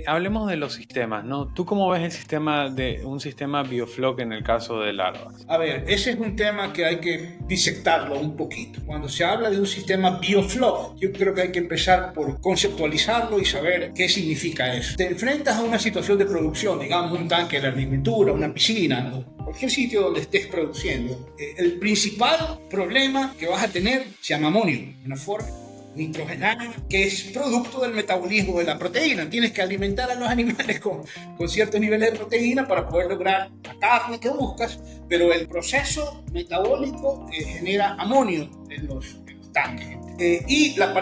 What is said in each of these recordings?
Hablemos de los sistemas, ¿no? ¿Tú cómo ves el sistema de un sistema biofloc en el caso de larvas? A ver, ese es un tema que hay que disectarlo un poquito. Cuando se habla de un sistema bioflow, yo creo que hay que empezar por conceptualizarlo y saber qué significa eso. Te enfrentas a una situación de producción, digamos un tanque de agricultura, una piscina, ¿no? Cualquier sitio donde estés produciendo. El principal problema que vas a tener se llama amonio, una forma nitrogenada, que es producto del metabolismo de la proteína. Tienes que alimentar a los animales con ciertos niveles de proteína para poder lograr la carne que buscas, pero el proceso metabólico genera amonio en los tanques. Y la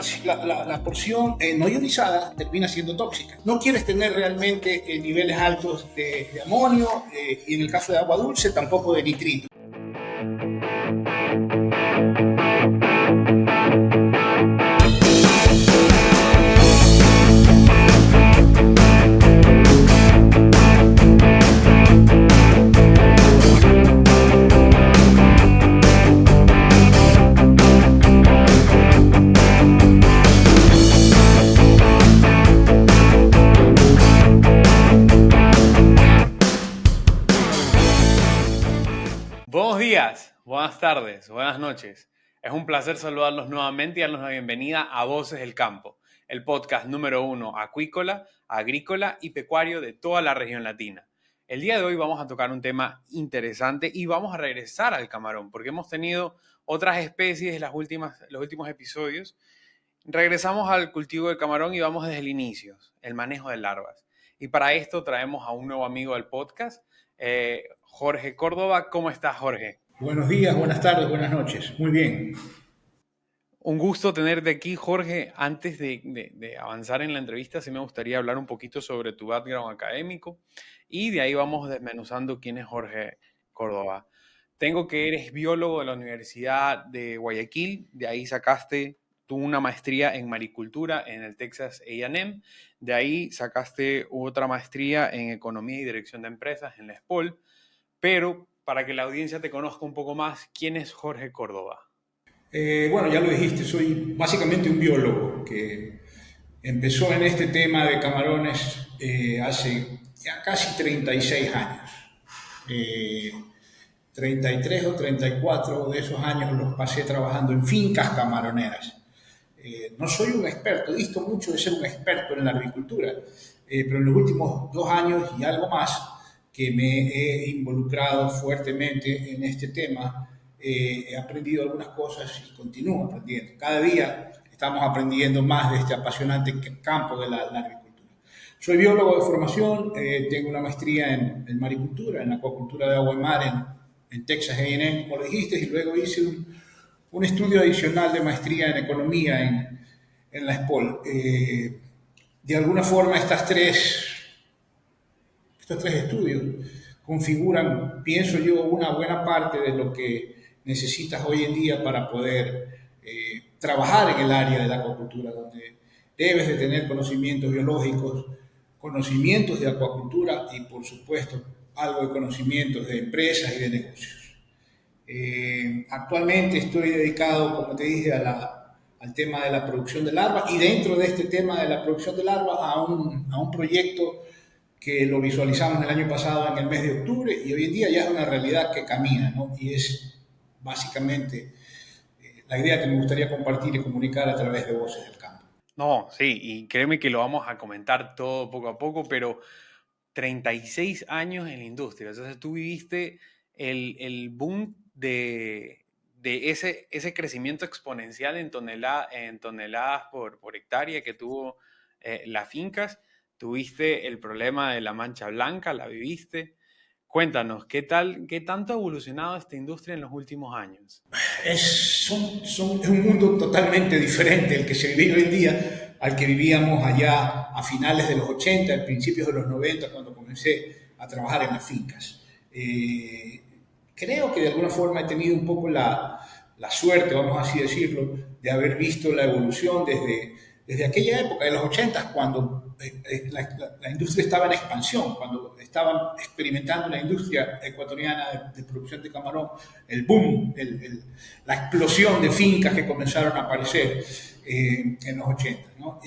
porción no ionizada termina siendo tóxica. No quieres tener realmente niveles altos de amonio y en el caso de agua dulce tampoco de nitrito. Buenos días, buenas tardes, buenas noches. Es un placer saludarlos nuevamente y darles la bienvenida a Voces del Campo, el podcast número 1 acuícola, agrícola y pecuario de toda la región latina. El día de hoy vamos a tocar un tema interesante y vamos a regresar al camarón, porque hemos tenido otras especies en los últimos episodios. Regresamos al cultivo de camarón y vamos desde el inicio, el manejo de larvas. Y para esto traemos a un nuevo amigo del podcast, Jorge Córdoba. ¿Cómo estás, Jorge? Buenos días, buenas tardes, buenas noches. Muy bien. Un gusto tenerte aquí, Jorge. Antes de avanzar en la entrevista, sí me gustaría hablar un poquito sobre tu background académico y de ahí vamos desmenuzando quién es Jorge Córdoba. Tengo que eres biólogo de la Universidad de Guayaquil, de ahí sacaste tú una maestría en maricultura en el Texas A&M, de ahí sacaste otra maestría en economía y dirección de empresas en la SPOL, pero para que la audiencia te conozca un poco más, ¿quién es Jorge Córdoba? Bueno, ya lo dijiste, soy básicamente un biólogo que empezó en este tema de camarones hace ya casi 36 años. Eh, 33 o 34 de esos años los pasé trabajando en fincas camaroneras. No soy un experto, disto mucho de ser un experto en la agricultura, pero en los últimos 2 años y algo más que me he involucrado fuertemente en este tema, he aprendido algunas cosas y continúo aprendiendo. Cada día estamos aprendiendo más de este apasionante campo de la agricultura. Soy biólogo de formación, tengo una maestría en maricultura, en acuacultura de agua y mar en Texas A&M, como lo dijiste, y luego hice un estudio adicional de maestría en economía en la SPOL. De alguna forma, estos tres estudios configuran, pienso yo, una buena parte de lo que necesitas hoy en día para poder trabajar en el área de la acuacultura, donde debes de tener conocimientos biológicos, conocimientos de acuacultura y, por supuesto, algo de conocimientos de empresas y de negocios. Actualmente estoy dedicado, como te dije, al tema de la producción de larvas y dentro de este tema de la producción de larvas a un proyecto que lo visualizamos el año pasado en el mes de octubre y hoy en día ya es una realidad que camina, ¿no? Y es básicamente la idea que me gustaría compartir y comunicar a través de Voces del Campo. No, sí, y créeme que lo vamos a comentar todo poco a poco, pero 36 años en la industria. Entonces tú viviste el boom de ese crecimiento exponencial en toneladas por hectárea que tuvo las fincas. Tuviste el problema de la mancha blanca, la viviste. Cuéntanos, ¿qué tanto ha evolucionado esta industria en los últimos años? Es un mundo totalmente diferente el que se vive hoy en día al que vivíamos allá a finales de los 80, a principios de los 90, cuando comencé a trabajar en las fincas. Eh, Creo que de alguna forma he tenido un poco la suerte, vamos así decirlo, de haber visto la evolución desde aquella época, de los 80, cuando la industria estaba en expansión, cuando estaban experimentando la industria ecuatoriana de producción de camarón, el boom, la explosión de fincas que comenzaron a aparecer en los 80, ¿no?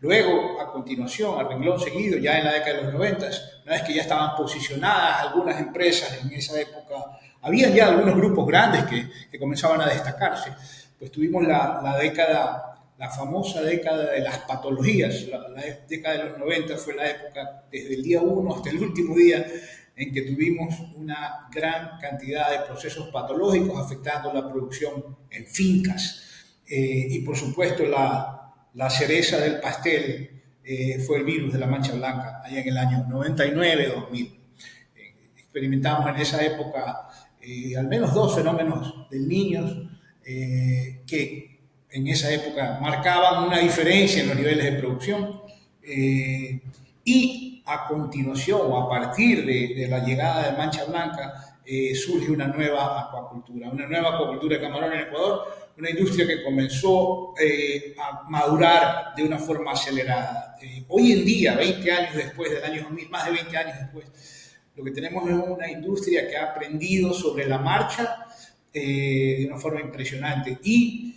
Luego, a continuación, a renglón seguido, ya en la década de los 90, una vez que ya estaban posicionadas algunas empresas en esa época, habían ya algunos grupos grandes que comenzaban a destacarse, pues tuvimos la famosa década de las patologías. La década de los 90 fue la época, desde el día 1 hasta el último día, en que tuvimos una gran cantidad de procesos patológicos afectando la producción en fincas. Y por supuesto la cereza del pastel fue el virus de la mancha blanca, allá en el año 99-2000. Experimentamos en esa época al menos dos fenómenos del niño que en esa época marcaban una diferencia en los niveles de producción. Y a continuación, o a partir de la llegada de mancha blanca, surge una nueva acuacultura de camarón en Ecuador, una industria que comenzó a madurar de una forma acelerada. Hoy en día, 20 años después del año 2000, más de 20 años después, lo que tenemos es una industria que ha aprendido sobre la marcha de una forma impresionante. Y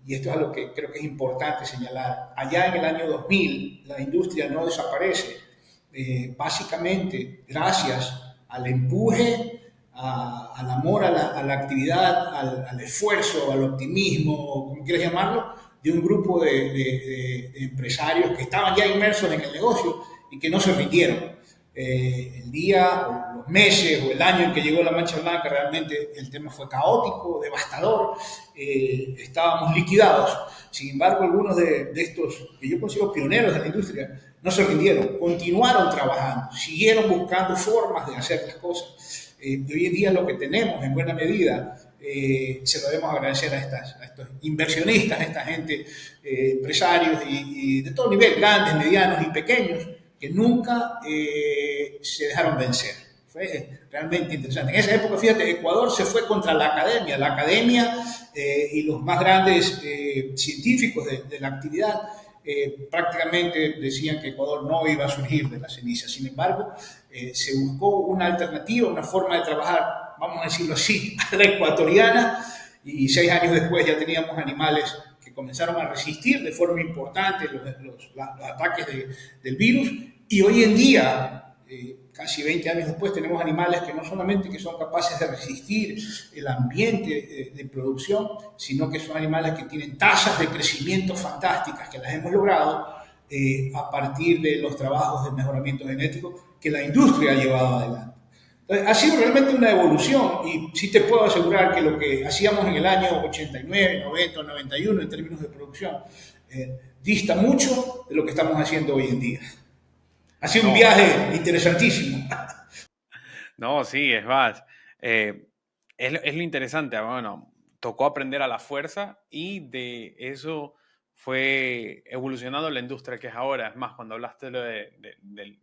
esto es algo que creo que es importante señalar, allá en el año 2000 la industria no desaparece, básicamente gracias al empuje, al amor a la actividad, al esfuerzo, al optimismo, como quieras llamarlo, de un grupo de empresarios que estaban ya inmersos en el negocio y que no se rindieron. El día, o los meses, o el año en que llegó la mancha blanca, realmente el tema fue caótico, devastador, estábamos liquidados. Sin embargo, algunos de estos, que yo considero pioneros de la industria, no se rindieron, continuaron trabajando, siguieron buscando formas de hacer las cosas. Y hoy en día lo que tenemos, en buena medida, se lo debemos agradecer a estos inversionistas, a esta gente, empresarios y de todo nivel, grandes, medianos y pequeños, que nunca se dejaron vencer. Fue realmente interesante. En esa época, fíjate, Ecuador se fue contra la academia y los más grandes científicos de la actividad prácticamente decían que Ecuador no iba a surgir de la ceniza. Sin embargo, se buscó una alternativa, una forma de trabajar, vamos a decirlo así, a la ecuatoriana, y 6 años después ya teníamos animales que comenzaron a resistir de forma importante los ataques del virus, y hoy en día, casi 20 años después, tenemos animales que no solamente que son capaces de resistir el ambiente de producción, sino que son animales que tienen tasas de crecimiento fantásticas, que las hemos logrado a partir de los trabajos de mejoramiento genético que la industria ha llevado adelante. Entonces, ha sido realmente una evolución, y sí te puedo asegurar que lo que hacíamos en el año 89, 90, 91 en términos de producción dista mucho de lo que estamos haciendo hoy en día. Ha sido un viaje interesantísimo. No, sí, es más. Es lo interesante. Bueno, tocó aprender a la fuerza y de eso fue evolucionando la industria que es ahora. Es más, cuando hablaste de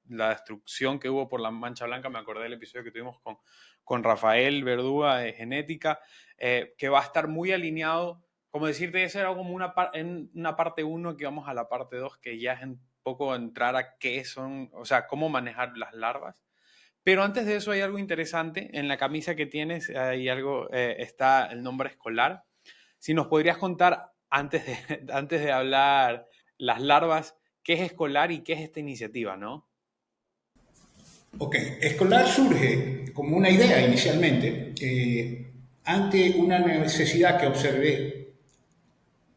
la destrucción que hubo por la mancha blanca, me acordé del episodio que tuvimos con Rafael Verdúa de genética, que va a estar muy alineado. Como decirte, eso era como en una parte 1 que vamos a la parte 2, que ya es un poco entrar a qué son, o sea, cómo manejar las larvas. Pero antes de eso hay algo interesante. En la camisa que tienes hay algo, está el nombre escolar. Si nos podrías contar, antes de hablar las larvas, qué es escolar y qué es esta iniciativa, ¿no? Ok, escolar surge como una idea inicialmente ante una necesidad que observé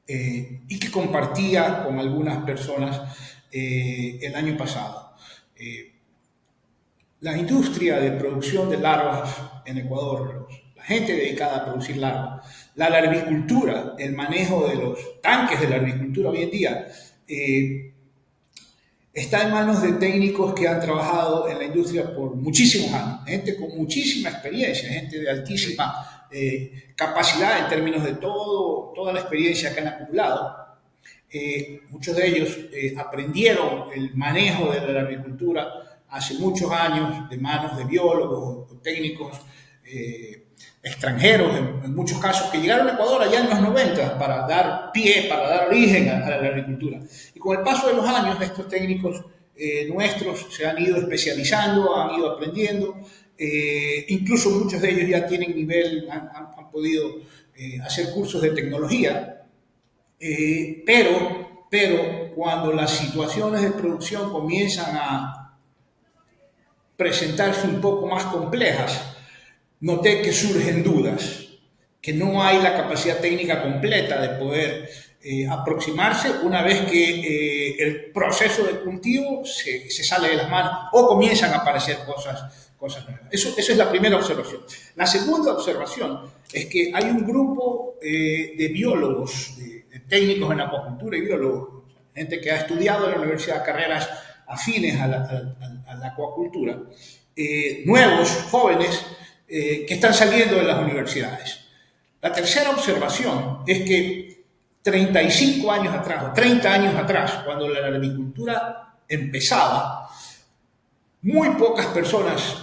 y que compartía con algunas personas el año pasado. La industria de producción de larvas en Ecuador, la gente dedicada a producir larvas, la larvicultura, el manejo de los tanques de larvicultura hoy en día, está en manos de técnicos que han trabajado en la industria por muchísimos años, gente con muchísima experiencia, gente de altísima capacidad en términos de toda la experiencia que han acumulado. Muchos de ellos aprendieron el manejo de la larvicultura hace muchos años de manos de biólogos o técnicos extranjeros, en muchos casos, que llegaron a Ecuador allá en los 90 para dar pie, para dar origen a la agricultura. Y con el paso de los años, estos técnicos nuestros se han ido especializando, han ido aprendiendo, incluso muchos de ellos ya tienen nivel, han podido hacer cursos de tecnología, pero pero cuando las situaciones de producción comienzan a presentarse un poco más complejas, noté que surgen dudas, que no hay la capacidad técnica completa de poder aproximarse una vez que el proceso de cultivo se sale de las manos o comienzan a aparecer cosas nuevas. Eso es la primera observación. La segunda observación es que hay un grupo de biólogos, de técnicos en acuacultura y biólogos, gente que ha estudiado en la universidad carreras afines a la acuacultura, nuevos, jóvenes, que están saliendo de las universidades. La tercera observación es que 35 años atrás, o 30 años atrás, cuando la agricultura empezaba, muy pocas personas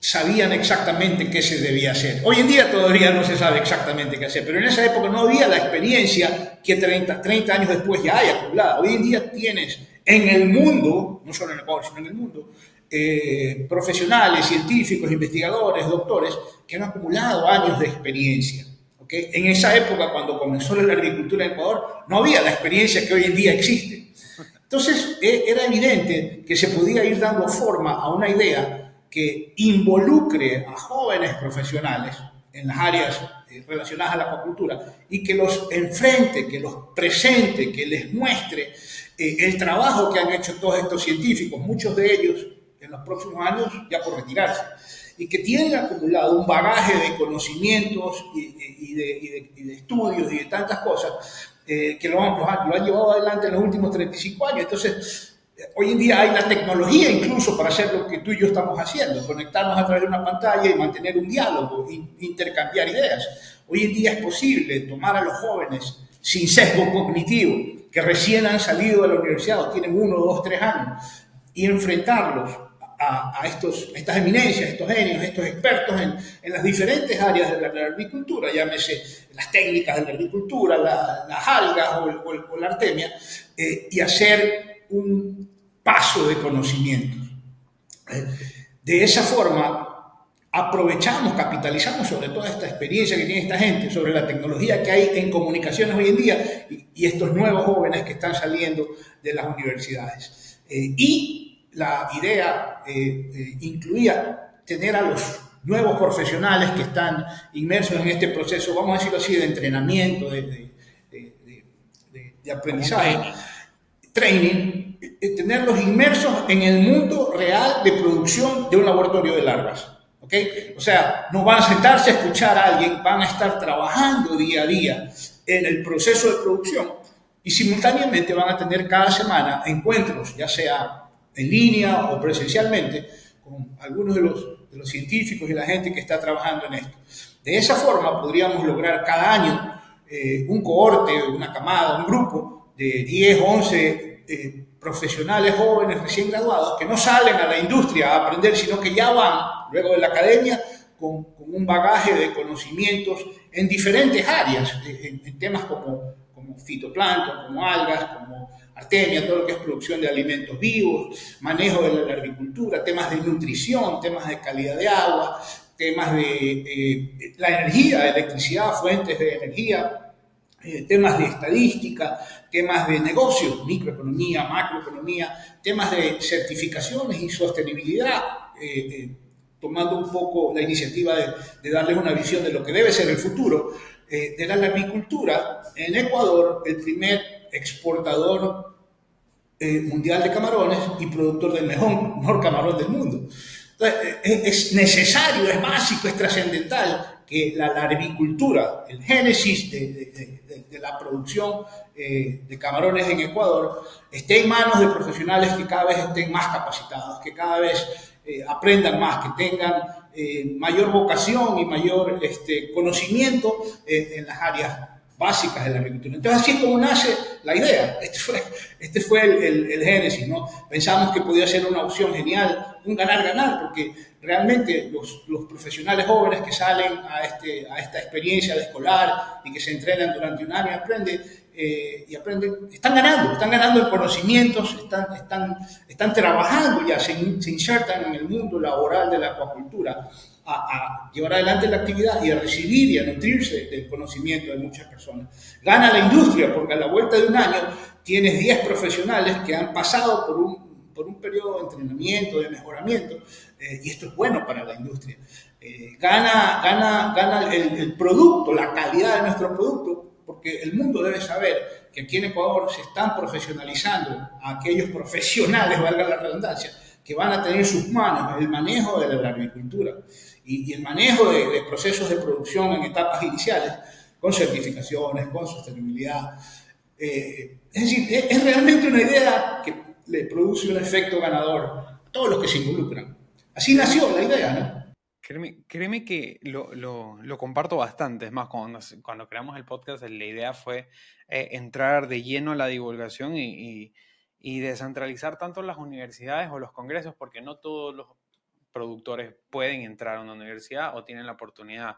sabían exactamente qué se debía hacer. Hoy en día todavía no se sabe exactamente qué hacer, pero en esa época no había la experiencia que 30 años después ya hay acumulada. Hoy en día tienes en el mundo, no solo en Ecuador, sino en el mundo, profesionales, científicos, investigadores, doctores, que han acumulado años de experiencia. ¿Okay? En esa época, cuando comenzó la agricultura en Ecuador, no había la experiencia que hoy en día existe. Entonces, era evidente que se podía ir dando forma a una idea que involucre a jóvenes profesionales en las áreas relacionadas a la acuacultura y que los enfrente, que los presente, que les muestre el trabajo que han hecho todos estos científicos, muchos de ellos en los próximos años ya por retirarse, y que tienen acumulado un bagaje de conocimientos y de estudios y de tantas cosas que lo han llevado adelante en los últimos 35 años. Entonces, hoy en día hay la tecnología incluso para hacer lo que tú y yo estamos haciendo, conectarnos a través de una pantalla y mantener un diálogo, intercambiar ideas. Hoy en día es posible tomar a los jóvenes sin sesgo cognitivo, que recién han salido de la universidad o tienen 1, 2, 3 años, y enfrentarlos a estas eminencias, estos genios, estos expertos en las diferentes áreas de la agricultura, llámese las técnicas de la agricultura, las algas o la artemia, y hacer un paso de conocimientos. De esa forma, aprovechamos, capitalizamos sobre toda esta experiencia que tiene esta gente, sobre la tecnología que hay en comunicaciones hoy en día y estos nuevos jóvenes que están saliendo de las universidades. Y la idea incluía tener a los nuevos profesionales que están inmersos en este proceso, vamos a decirlo así, de entrenamiento, de aprendizaje, training, tenerlos inmersos en el mundo real de producción de un laboratorio de larvas. ¿Okay? O sea, no van a sentarse a escuchar a alguien, van a estar trabajando día a día en el proceso de producción y simultáneamente van a tener cada semana encuentros, ya sea en línea o presencialmente, con algunos de los científicos y la gente que está trabajando en esto. De esa forma podríamos lograr cada año un cohorte, una camada, un grupo de 10, 11 profesionales jóvenes recién graduados que no salen a la industria a aprender, sino que ya van luego de la academia con un bagaje de conocimientos en diferentes áreas, en temas como fitoplancton, como algas, como artemia, todo lo que es producción de alimentos vivos, manejo de la agricultura, temas de nutrición, temas de calidad de agua, temas de la energía, de electricidad, fuentes de energía, temas de estadística, temas de negocios, microeconomía, macroeconomía, temas de certificaciones y sostenibilidad, tomando un poco la iniciativa de darles una visión de lo que debe ser el futuro de la agricultura. En Ecuador, el primer exportador mundial de camarones y productor del mejor camarón del mundo. Entonces, es necesario, es básico, es trascendental que la agricultura, el génesis de la producción de camarones en Ecuador, esté en manos de profesionales que cada vez estén más capacitados, que cada vez aprendan más, que tengan mayor vocación y mayor conocimiento en las áreas básicas de la agricultura. Entonces así es como nace la idea. Este fue el génesis, ¿no? Pensamos que podía ser una opción genial, un ganar-ganar, porque realmente los profesionales jóvenes que salen a esta experiencia de escolar y que se entrenan durante un año y aprenden, están ganando en conocimientos, están trabajando ya, se insertan en el mundo laboral de la acuacultura, a llevar adelante la actividad y a recibir y a nutrirse del conocimiento de muchas personas. Gana la industria porque a la vuelta de un año tienes 10 profesionales que han pasado por un periodo de entrenamiento, de mejoramiento, y esto es bueno para la industria. Gana el producto, la calidad de nuestro producto, porque el mundo debe saber que aquí en Ecuador se están profesionalizando a aquellos profesionales, valga la redundancia, que van a tener en sus manos el manejo de la agricultura y el manejo de procesos de producción en etapas iniciales, con certificaciones, con sostenibilidad. Es decir, es realmente una idea que le produce un efecto ganador a todos los que se involucran. Así nació la idea, ¿no? Créeme que lo comparto bastante. Es más, cuando creamos el podcast, la idea fue entrar de lleno a la divulgación y descentralizar tanto las universidades o los congresos, porque no todos los productores pueden entrar a una universidad o tienen la oportunidad.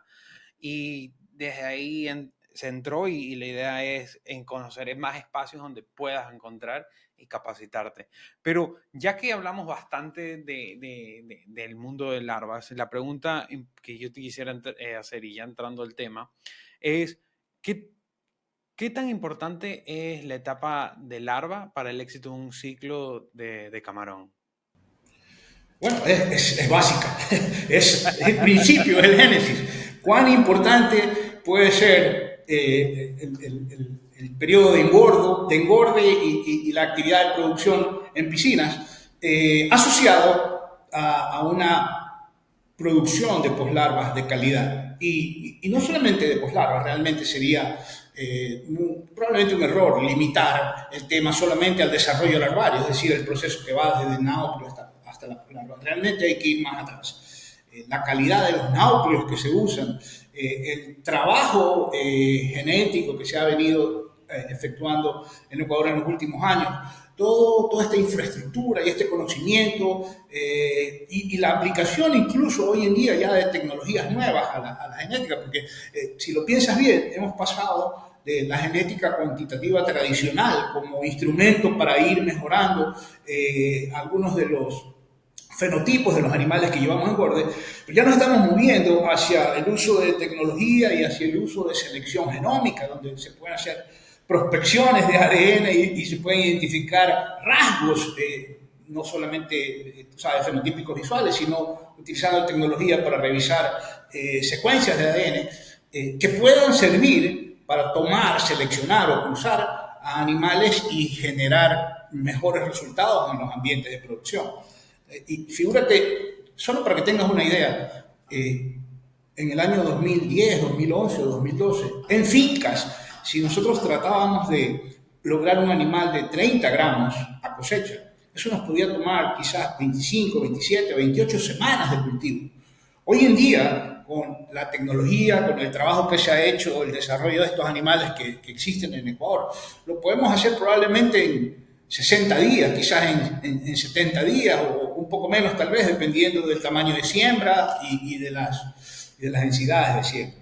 Y desde ahí se entró y la idea es en conocer más espacios donde puedas encontrar y capacitarte. Pero ya que hablamos bastante del mundo de larvas, la pregunta que yo te quisiera hacer, y ya entrando al tema, es ¿qué tan importante es la etapa de larva para el éxito de un ciclo de camarón? Bueno, es básica, es el principio, el génesis. ¿Cuán importante puede ser el periodo de engorde y la actividad de producción en piscinas asociado a una producción de poslarvas de calidad? Y no solamente de poslarvas, realmente sería probablemente un error limitar el tema solamente al desarrollo larvario, es decir, el proceso que va desde el náuplio hasta la larva. Realmente hay que ir más atrás. La calidad de los náuplios que se usan, el trabajo genético que se ha venido efectuando en Ecuador en los últimos años, toda esta infraestructura y este conocimiento y la aplicación incluso hoy en día ya de tecnologías nuevas a la genética, porque si lo piensas bien, hemos pasado de la genética cuantitativa tradicional como instrumento para ir mejorando algunos de los fenotipos de los animales que llevamos en engorde, pero ya nos estamos moviendo hacia el uso de tecnología y hacia el uso de selección genómica, donde se pueden hacer prospecciones de ADN y se pueden identificar rasgos, no solamente fenotípicos visuales, sino utilizando tecnología para revisar secuencias de ADN que puedan servir para tomar, seleccionar o cruzar a animales y generar mejores resultados en los ambientes de producción. Y figúrate, solo para que tengas una idea, en el año 2010, 2011 o 2012, en fincas, si nosotros tratábamos de lograr un animal de 30 gramos a cosecha, eso nos podía tomar quizás 25, 27, 28 semanas de cultivo. Hoy en día, con la tecnología, con el trabajo que se ha hecho, el desarrollo de estos animales que existen en Ecuador, lo podemos hacer probablemente en 60 días, quizás en 70 días o un poco menos tal vez, dependiendo del tamaño de siembra y de las densidades de siembra.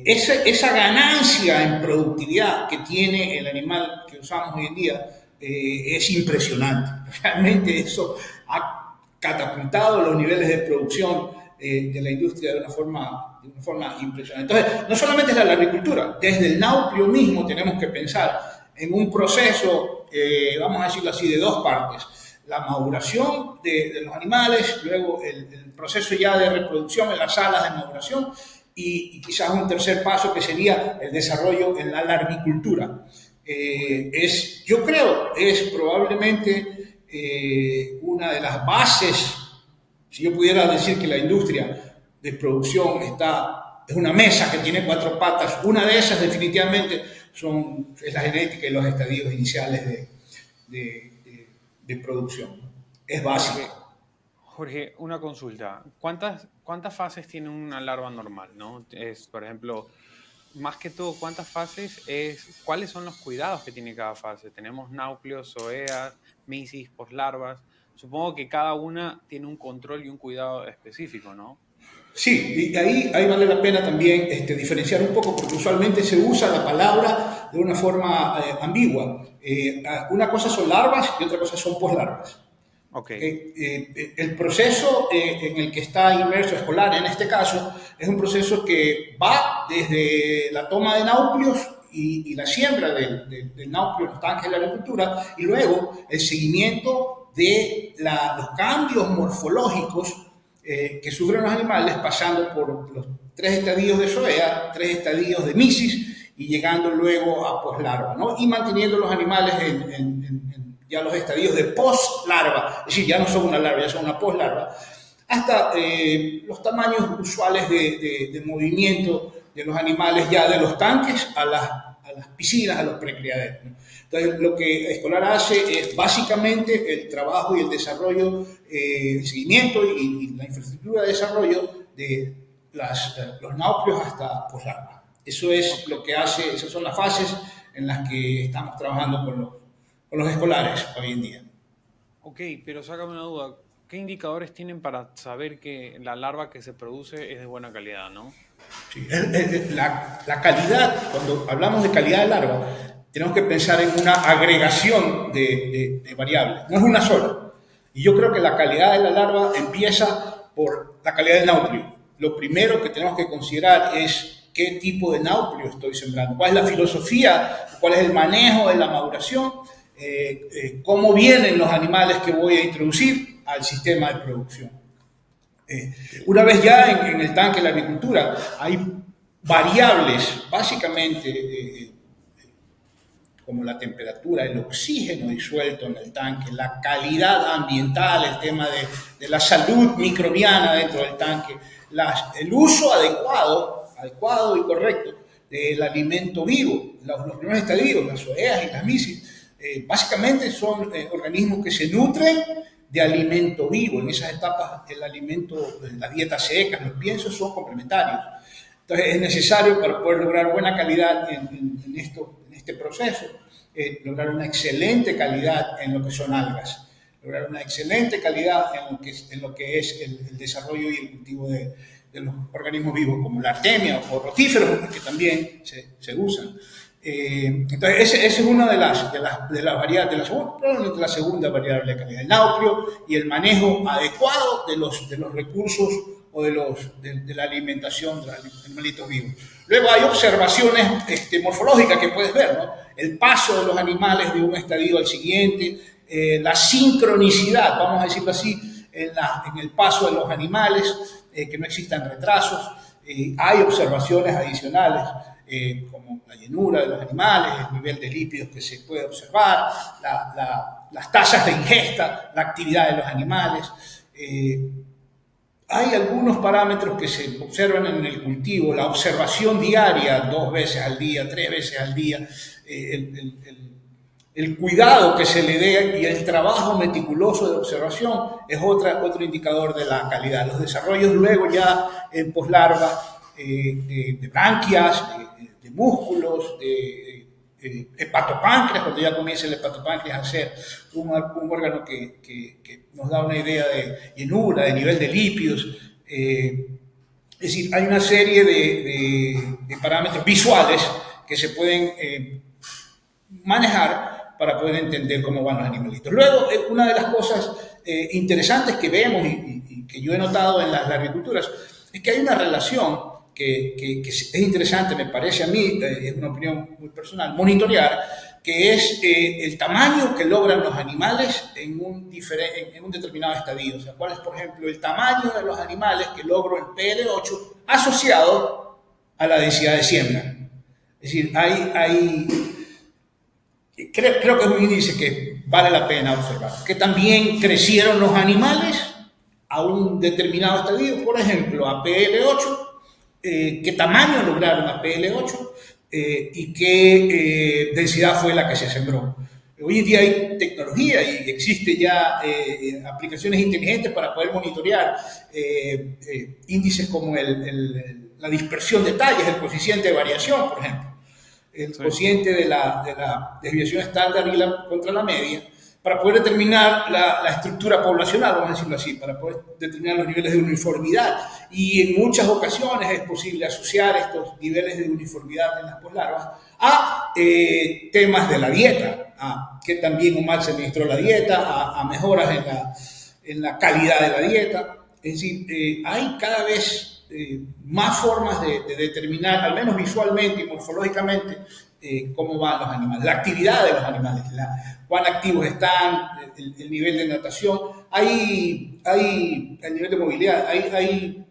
Esa ganancia en productividad que tiene el animal que usamos hoy en día es impresionante. Realmente eso ha catapultado los niveles de producción de la industria de una forma impresionante. Entonces, no solamente es la agricultura, desde el náuplio mismo tenemos que pensar en un proceso, vamos a decirlo así, de dos partes. La maduración de los animales, luego el proceso ya de reproducción en las salas de maduración y quizás un tercer paso que sería el desarrollo en la larvicultura. Yo creo, es probablemente una de las bases, si yo pudiera decir que la industria de producción es una mesa que tiene cuatro patas, una de esas definitivamente es la genética y los estadios iniciales de producción. Es básico. Jorge, una consulta. ¿Cuántas fases tiene una larva normal, no? Por ejemplo, más que todo, ¿cuáles son los cuidados que tiene cada fase? Tenemos náucleos, zoeas, misis, poslarvas. Supongo que cada una tiene un control y un cuidado específico, ¿no? Sí, y ahí vale la pena también diferenciar un poco, porque usualmente se usa la palabra de una forma ambigua. Una cosa son larvas y otra cosa son poslarvas. Okay. El proceso en el que está inmerso escolar, en este caso, es un proceso que va desde la toma de náucleos y la siembra del nauprio en los tanques de la agricultura, y luego el seguimiento de los cambios morfológicos que sufren los animales, pasando por los 3 estadios de zoea, 3 estadios de misis y llegando luego a poslarva, ¿no? Y manteniendo los animales en ya los estadios de poslarva, es decir, ya no son una larva, ya son una poslarva, hasta los tamaños usuales de movimiento de los animales ya de los tanques a las piscinas, a los precriaderos, ¿no? Entonces, lo que Escolar hace es básicamente el trabajo y el desarrollo, el seguimiento y la infraestructura de desarrollo de los nauplios hasta poslarva. Eso es lo que hace, esas son las fases en las que estamos trabajando con los escolares hoy en día. Ok, pero sácame una duda. ¿Qué indicadores tienen para saber que la larva que se produce es de buena calidad, no? Sí, la calidad, cuando hablamos de calidad de larva, tenemos que pensar en una agregación de variables, no es una sola. Y yo creo que la calidad de la larva empieza por la calidad del nauplio. Lo primero que tenemos que considerar es qué tipo de nauplio estoy sembrando, cuál es la filosofía, cuál es el manejo de la maduración, cómo vienen los animales que voy a introducir al sistema de producción. Una vez ya en el tanque de la agricultura hay variables, básicamente como la temperatura, el oxígeno disuelto en el tanque, la calidad ambiental, el tema de la salud microbiana dentro del tanque, el uso adecuado y correcto del alimento vivo, los primeros estadios, las zoeas y las misis, básicamente son organismos que se nutren de alimento vivo. En esas etapas el alimento, la dieta seca, los piensos son complementarios. Entonces es necesario para poder lograr buena calidad en este proceso, lograr una excelente calidad en lo que son algas, lograr una excelente calidad en lo que es el desarrollo y el cultivo de los organismos vivos como la artemia o rotíferos que también se usan. Entonces, esa es una de las variables, probablemente la segunda variable de calidad, el nauplio y el manejo adecuado de los recursos o de la alimentación de los animalitos vivos. Luego hay observaciones morfológicas que puedes ver, ¿no? El paso de los animales de un estadio al siguiente, la sincronicidad, vamos a decirlo así, en el paso de los animales, que no existan retrasos. Hay observaciones adicionales, como la llenura de los animales, el nivel de lípidos que se puede observar, las tasas de ingesta, la actividad de los animales. Hay algunos parámetros que se observan en el cultivo, la observación diaria, 2 veces al día, 3 veces al día, el cuidado que se le dé y el trabajo meticuloso de observación es otro indicador de la calidad. Los desarrollos luego ya en poslarva de branquias, de músculos, de hepatopáncreas, cuando ya comienza el hepatopáncreas a ser un órgano que nos da una idea de llenura, de nivel de lípidos. Es decir, hay una serie de parámetros visuales que se pueden manejar para poder entender cómo van los animalitos. Luego, una de las cosas interesantes que vemos y que yo he notado en las agriculturas es que hay una relación que es interesante, me parece a mí, es una opinión muy personal, monitorear, que es el tamaño que logran los animales en un determinado estadio. O sea, cuál es, por ejemplo, el tamaño de los animales que logro en PL8 asociado a la densidad de siembra. Es decir, creo que es un índice que vale la pena observar. Que también crecieron los animales a un determinado estadio, por ejemplo, a PL8, qué tamaño lograron a PL8 y qué densidad fue la que se sembró. Hoy en día hay tecnología y existe ya aplicaciones inteligentes para poder monitorear índices como la dispersión de tallas, el coeficiente de variación, por ejemplo, el cociente de la desviación estándar contra la media, para poder determinar la estructura poblacional, vamos a decirlo así, para poder determinar los niveles de uniformidad. Y en muchas ocasiones es posible asociar estos niveles de uniformidad en las poslarvas a temas de la dieta, a qué tan bien o mal se administró la dieta, a mejoras en la calidad de la dieta. Es decir, hay cada vez más formas de determinar, al menos visualmente y morfológicamente, cómo van los animales, la actividad de los animales, cuán activos están, el nivel de natación. Hay el nivel de movilidad, hay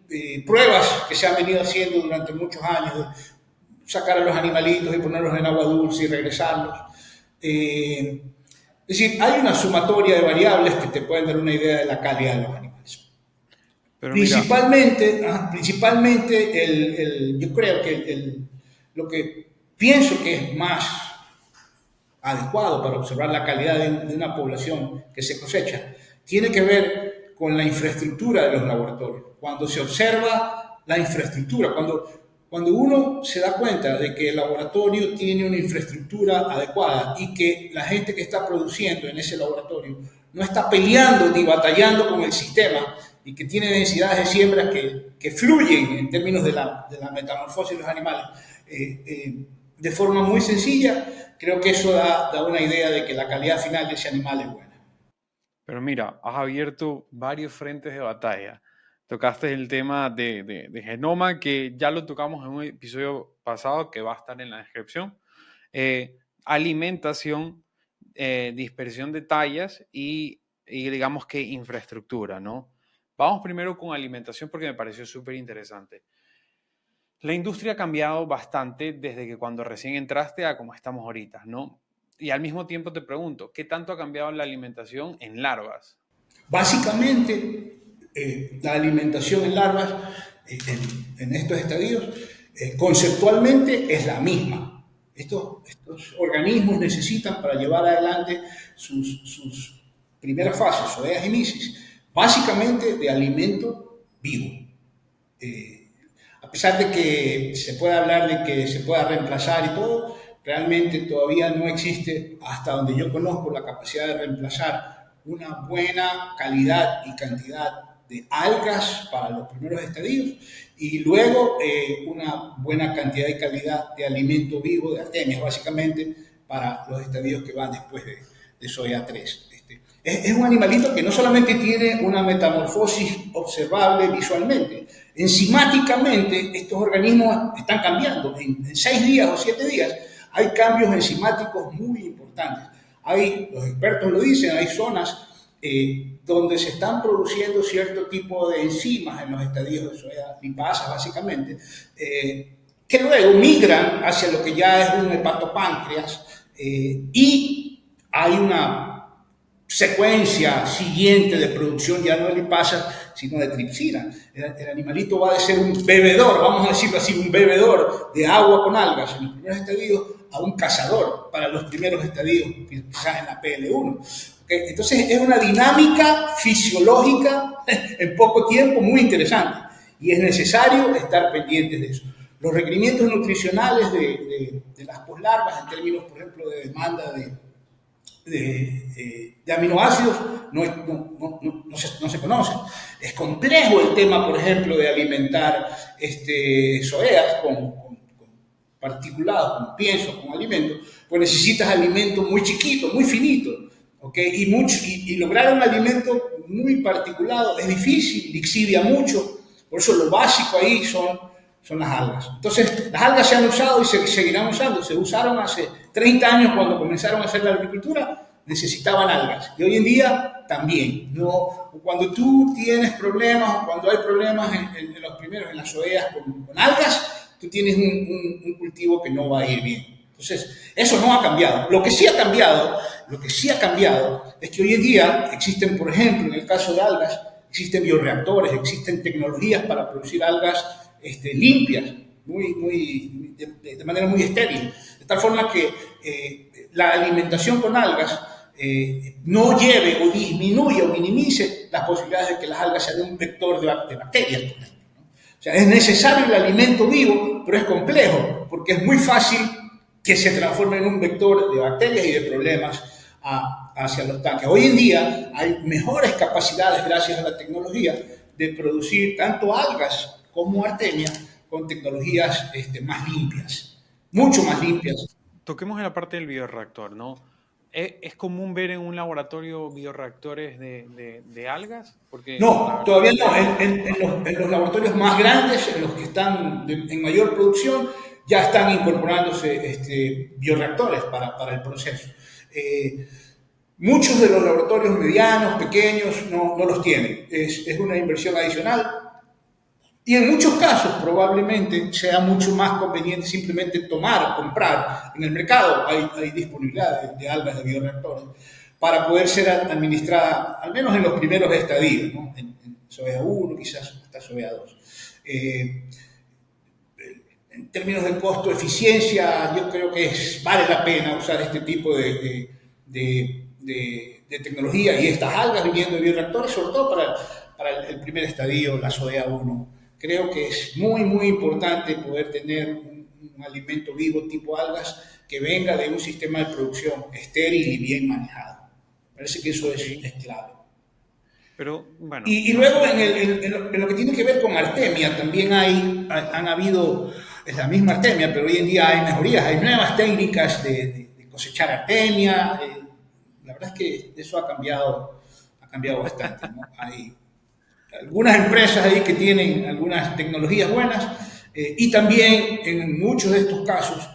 pruebas que se han venido haciendo durante muchos años de sacar a los animalitos y ponerlos en agua dulce y regresarlos. Es decir, hay una sumatoria de variables que te pueden dar una idea de la calidad de los animales. Pero mira, Principalmente, yo creo que lo que pienso que es más adecuado para observar la calidad de una población que se cosecha tiene que ver con la infraestructura de los laboratorios. Cuando se observa la infraestructura, cuando uno se da cuenta de que el laboratorio tiene una infraestructura adecuada y que la gente que está produciendo en ese laboratorio no está peleando ni batallando con el sistema y que tiene densidades de siembras que fluyen en términos de la metamorfosis de los animales de forma muy sencilla, creo que eso da una idea de que la calidad final de ese animal es buena. pero mira, has abierto varios frentes de batalla. Tocaste el tema de genoma, que ya lo tocamos en un episodio pasado que va a estar en la descripción. Alimentación, dispersión de tallas y digamos que infraestructura, ¿no? Vamos primero con alimentación porque me pareció súper interesante. La industria ha cambiado bastante desde que cuando recién entraste a como estamos ahorita, ¿no? Y al mismo tiempo te pregunto, ¿qué tanto ha cambiado la alimentación en larvas? Básicamente, la alimentación en larvas, en estos estadios, conceptualmente es la misma. Estos organismos necesitan para llevar adelante sus primeras fases, zoeas y misis, básicamente de alimento vivo. A pesar de que se pueda hablar de que se pueda reemplazar y todo, realmente todavía no existe, hasta donde yo conozco, la capacidad de reemplazar una buena calidad y cantidad de algas para los primeros estadios y luego una buena cantidad y calidad de alimento vivo, de artemias básicamente, para los estadios que van después de soya 3. Es un animalito que no solamente tiene una metamorfosis observable visualmente, enzimáticamente estos organismos están cambiando. En 6 días o 7 días hay cambios enzimáticos muy importantes. Los expertos lo dicen, hay zonas donde se están produciendo cierto tipo de enzimas en los estadios de soya, lipasas básicamente, que luego migran hacia lo que ya es un hepatopáncreas y hay una secuencia siguiente de producción ya no de lipasa, sino de tripsina. El animalito va de ser un bebedor, vamos a decirlo así, un bebedor de agua con algas en los primeros estadios a un cazador para los primeros estadios, quizás en la PL1. ¿Okay? Entonces es una dinámica fisiológica en poco tiempo muy interesante y es necesario estar pendientes de eso. Los requerimientos nutricionales de las poslarvas en términos, por ejemplo, de demanda de aminoácidos no se conocen. Es complejo el tema, por ejemplo, de alimentar zoeas con particulados, con piensos, con alimentos, pues necesitas alimentos muy chiquitos, muy finitos, ¿okay? Y lograr un alimento muy particulado es difícil, lixidia mucho, por eso lo básico ahí son las algas. Entonces, las algas se han usado y se seguirán usando. Se usaron hace 30 años cuando comenzaron a hacer la agricultura, necesitaban algas. Y hoy en día también. No, cuando tú tienes problemas o cuando hay problemas en los primeros, en las zoeas con algas, tú tienes un cultivo que no va a ir bien. Entonces, eso no ha cambiado. Lo que sí ha cambiado es que hoy en día existen, por ejemplo, en el caso de algas, existen bioreactores, existen tecnologías para producir algas limpias, de manera muy estéril, de tal forma que la alimentación con algas no lleve o disminuya o minimice las posibilidades de que las algas sean un vector de bacterias, por ejemplo, ¿no? O sea, es necesario el alimento vivo, pero es complejo, porque es muy fácil que se transforme en un vector de bacterias y de problemas hacia los tanques. Hoy en día hay mejores capacidades, gracias a la tecnología, de producir tanto algas como artemia con tecnologías más limpias, mucho más limpias. Toquemos en la parte del bioreactor, ¿no? ¿Es común ver en un laboratorio bioreactores de algas? Porque la No, verdad todavía que... no. En los laboratorios más grandes, en los que están en mayor producción, ya están incorporándose bioreactores para el proceso. Muchos de los laboratorios medianos, pequeños, no los tienen. Es una inversión adicional. Y en muchos casos probablemente sea mucho más conveniente simplemente comprar. En el mercado hay disponibilidad de algas de bioreactores para poder ser administrada, al menos en los primeros estadios, ¿no? En SOEA 1, quizás hasta SOEA 2. En términos de costo-eficiencia, yo creo que vale la pena usar este tipo de tecnología y estas algas viniendo de bioreactores, sobre todo para el primer estadio, la SOEA 1. Creo que es muy, muy importante poder tener un alimento vivo tipo algas que venga de un sistema de producción estéril y bien manejado. Parece que eso es clave. Pero, bueno. Y luego en lo que tiene que ver con artemia, también han habido, es la misma artemia, pero hoy en día hay mejorías, hay nuevas técnicas de cosechar artemia. La verdad es que eso ha cambiado bastante, ¿no? Hay algunas empresas ahí que tienen algunas tecnologías buenas y también en muchos de estos casos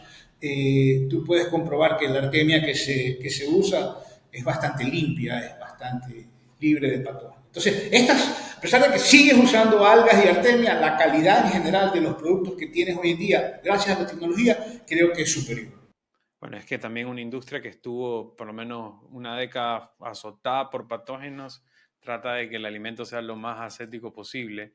tú puedes comprobar que la artemia que se usa es bastante limpia, es bastante libre de patógenos. Entonces, a pesar de que sigues usando algas y artemia, la calidad en general de los productos que tienes hoy en día, gracias a la tecnología, creo que es superior. Bueno, es que también una industria que estuvo por lo menos una década azotada por patógenos trata de que el alimento sea lo más ascético posible.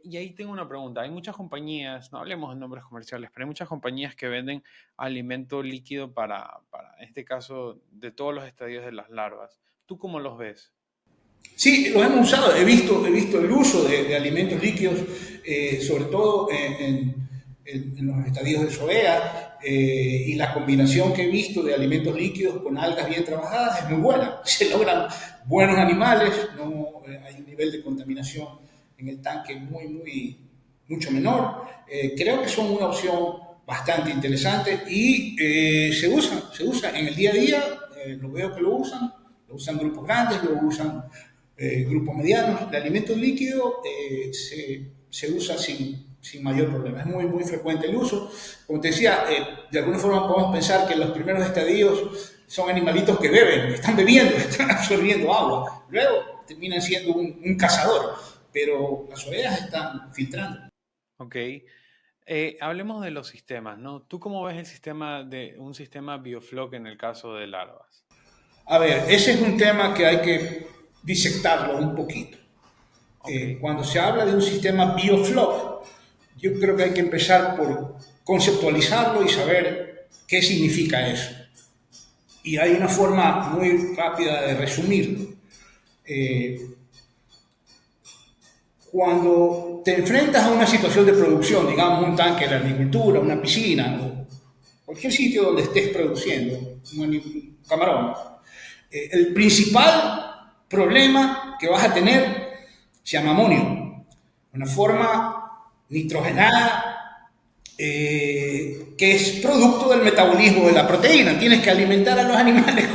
Y ahí tengo una pregunta. Hay muchas compañías, no hablemos de nombres comerciales, pero hay muchas compañías que venden alimento líquido para en este caso, de todos los estadios de las larvas. ¿Tú cómo los ves? Sí, los hemos usado. He visto el uso de alimentos líquidos, sobre todo en los estadios de SOEA, y la combinación que he visto de alimentos líquidos con algas bien trabajadas es muy buena. Se logran buenos animales, no hay un nivel de contaminación en el tanque mucho menor. Creo que son una opción bastante interesante y se usa en el día a día. Lo veo que lo usan grupos grandes, lo usan grupos medianos. El alimento líquido se usa sin mayor problema. Es muy frecuente el uso. Como te decía, de alguna forma podemos pensar que los primeros estadios son animalitos que beben, están bebiendo, están absorbiendo agua. Luego terminan siendo un cazador, pero las ovejas están filtrando. Ok. Hablemos de los sistemas, ¿no? ¿Tú cómo ves un sistema biofloc en el caso de larvas? A ver, ese es un tema que hay que disectarlo un poquito. Okay. Cuando se habla de un sistema biofloc, yo creo que hay que empezar por conceptualizarlo y saber qué significa eso. Y hay una forma muy rápida de resumirlo. Cuando te enfrentas a una situación de producción, digamos un tanque de la agricultura, una piscina o cualquier sitio donde estés produciendo un camarón, el principal problema que vas a tener se llama amonio, una forma nitrogenada que es producto del metabolismo de la proteína. Tienes que alimentar a los animales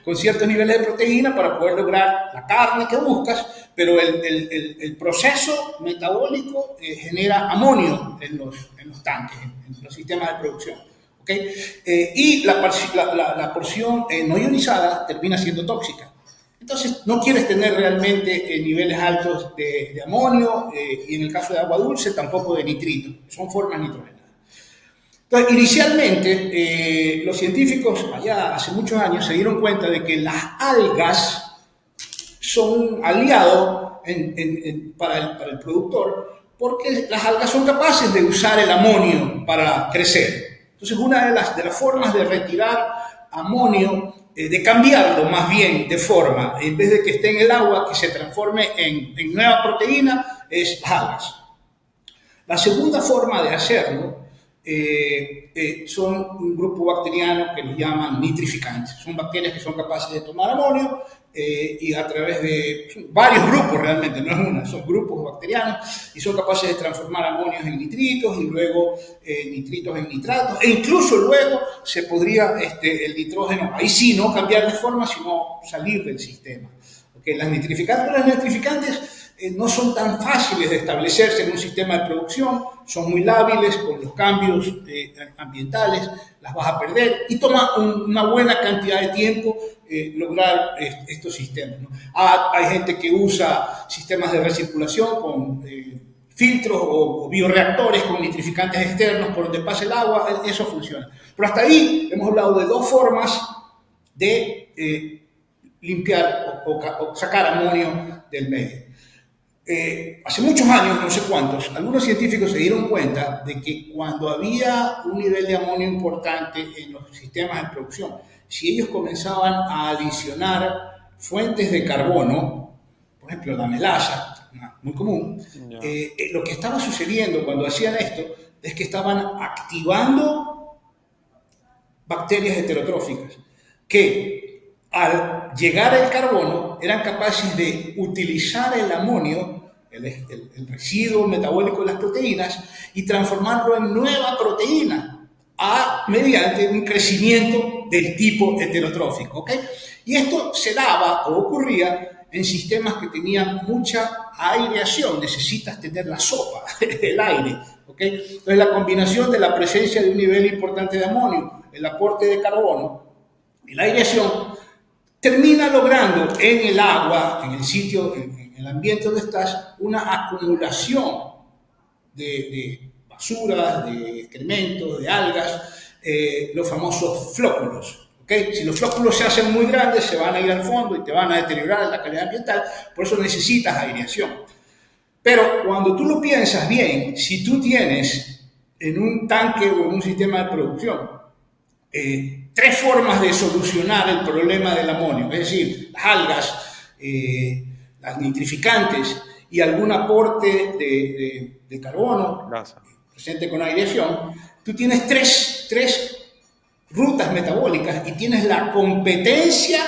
con ciertos niveles de proteína para poder lograr la carne que buscas, pero el proceso metabólico genera amonio en los tanques, en los sistemas de producción. ¿Okay? Y la porción no ionizada termina siendo tóxica. Entonces, no quieres tener realmente niveles altos de amonio y en el caso de agua dulce tampoco de nitrito. Son formas nitrogenadas. Entonces, inicialmente, los científicos allá hace muchos años se dieron cuenta de que las algas son un aliado para el productor porque las algas son capaces de usar el amonio para crecer. Entonces, una de las formas de retirar amonio, de cambiarlo más bien de forma, en vez de que esté en el agua, que se transforme en nueva proteína, es las algas. La segunda forma de hacerlo son un grupo bacteriano que los llaman nitrificantes. Son bacterias que son capaces de tomar amonio y a través de varios grupos realmente, no es una, son grupos bacterianos y son capaces de transformar amonios en nitritos y luego nitritos en nitratos e incluso luego se podría el nitrógeno, ahí sí, no cambiar de forma, sino salir del sistema. Okay, las nitrificantes no son tan fáciles de establecerse en un sistema de producción, son muy lábiles con los cambios ambientales, las vas a perder y toma una buena cantidad de tiempo lograr estos sistemas, ¿no? Hay gente que usa sistemas de recirculación con filtros o bioreactores con nitrificantes externos por donde pasa el agua, eso funciona. Pero hasta ahí hemos hablado de dos formas de limpiar o sacar amonio del medio. Hace muchos años, no sé cuántos, algunos científicos se dieron cuenta de que cuando había un nivel de amonio importante en los sistemas de producción, si ellos comenzaban a adicionar fuentes de carbono, por ejemplo la melaza, muy común, lo que estaba sucediendo cuando hacían esto es que estaban activando bacterias heterotróficas que al llegar el carbono eran capaces de utilizar el amonio, el residuo metabólico de las proteínas, y transformarlo en nueva proteína mediante un crecimiento del tipo heterotrófico, ¿okay? Y esto se daba o ocurría en sistemas que tenían mucha aireación, necesitas tener la sopa, el aire, ¿okay? Entonces la combinación de la presencia de un nivel importante de amonio, el aporte de carbono y la aireación termina logrando en el agua, en el sitio, en el ambiente donde estás, una acumulación de basuras, de excrementos, de algas, los famosos flóculos. ¿Okay? Si los flóculos se hacen muy grandes, se van a ir al fondo y te van a deteriorar la calidad ambiental, por eso necesitas aireación. Pero cuando tú lo piensas bien, si tú tienes en un tanque o en un sistema de producción tres formas de solucionar el problema del amonio, es decir, las algas, las nitrificantes y algún aporte de carbono presente con aireación, tú tienes tres rutas metabólicas y tienes la competencia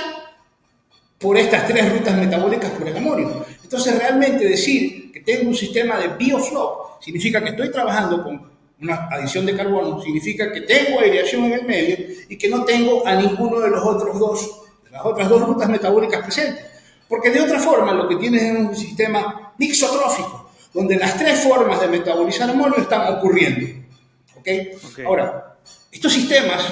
por estas tres rutas metabólicas por el amonio. Entonces, realmente decir que tengo un sistema de bioflow significa que estoy trabajando con una adición de carbono, significa que tengo aireación en el medio y que no tengo a ninguno de las otras dos rutas metabólicas presentes. Porque de otra forma lo que tienes es un sistema mixotrófico, donde las tres formas de metabolizar amonio están ocurriendo. ¿Okay? Ahora, estos sistemas,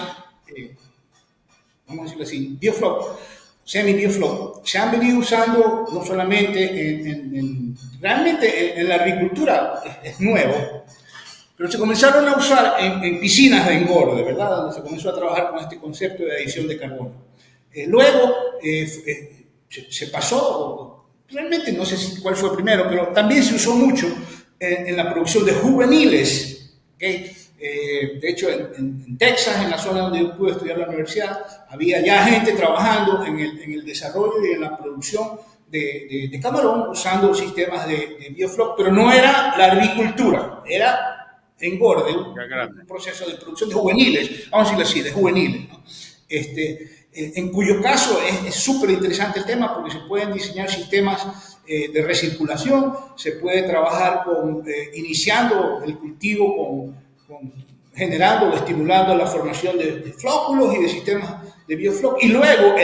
vamos a decirlo así, bioflow, semi-bioflow, se han venido usando no solamente realmente en la agricultura, es nuevo, pero se comenzaron a usar en piscinas de engorde, ¿verdad? Donde se comenzó a trabajar con este concepto de adición de carbono. Luego se pasó, realmente no sé cuál fue primero, pero también se usó mucho en la producción de juveniles. ¿Okay? De hecho, en Texas, en la zona donde yo pude estudiar la universidad, había ya gente trabajando en el desarrollo y en la producción de camarón usando sistemas de bioflow, pero no era la agricultura, era engorde, un proceso de producción de juveniles, vamos a decirlo así, de juveniles, ¿no? En cuyo caso es súper interesante el tema porque se pueden diseñar sistemas de recirculación, se puede trabajar iniciando el cultivo generando o estimulando la formación de flóculos y de sistemas de bioflow, y luego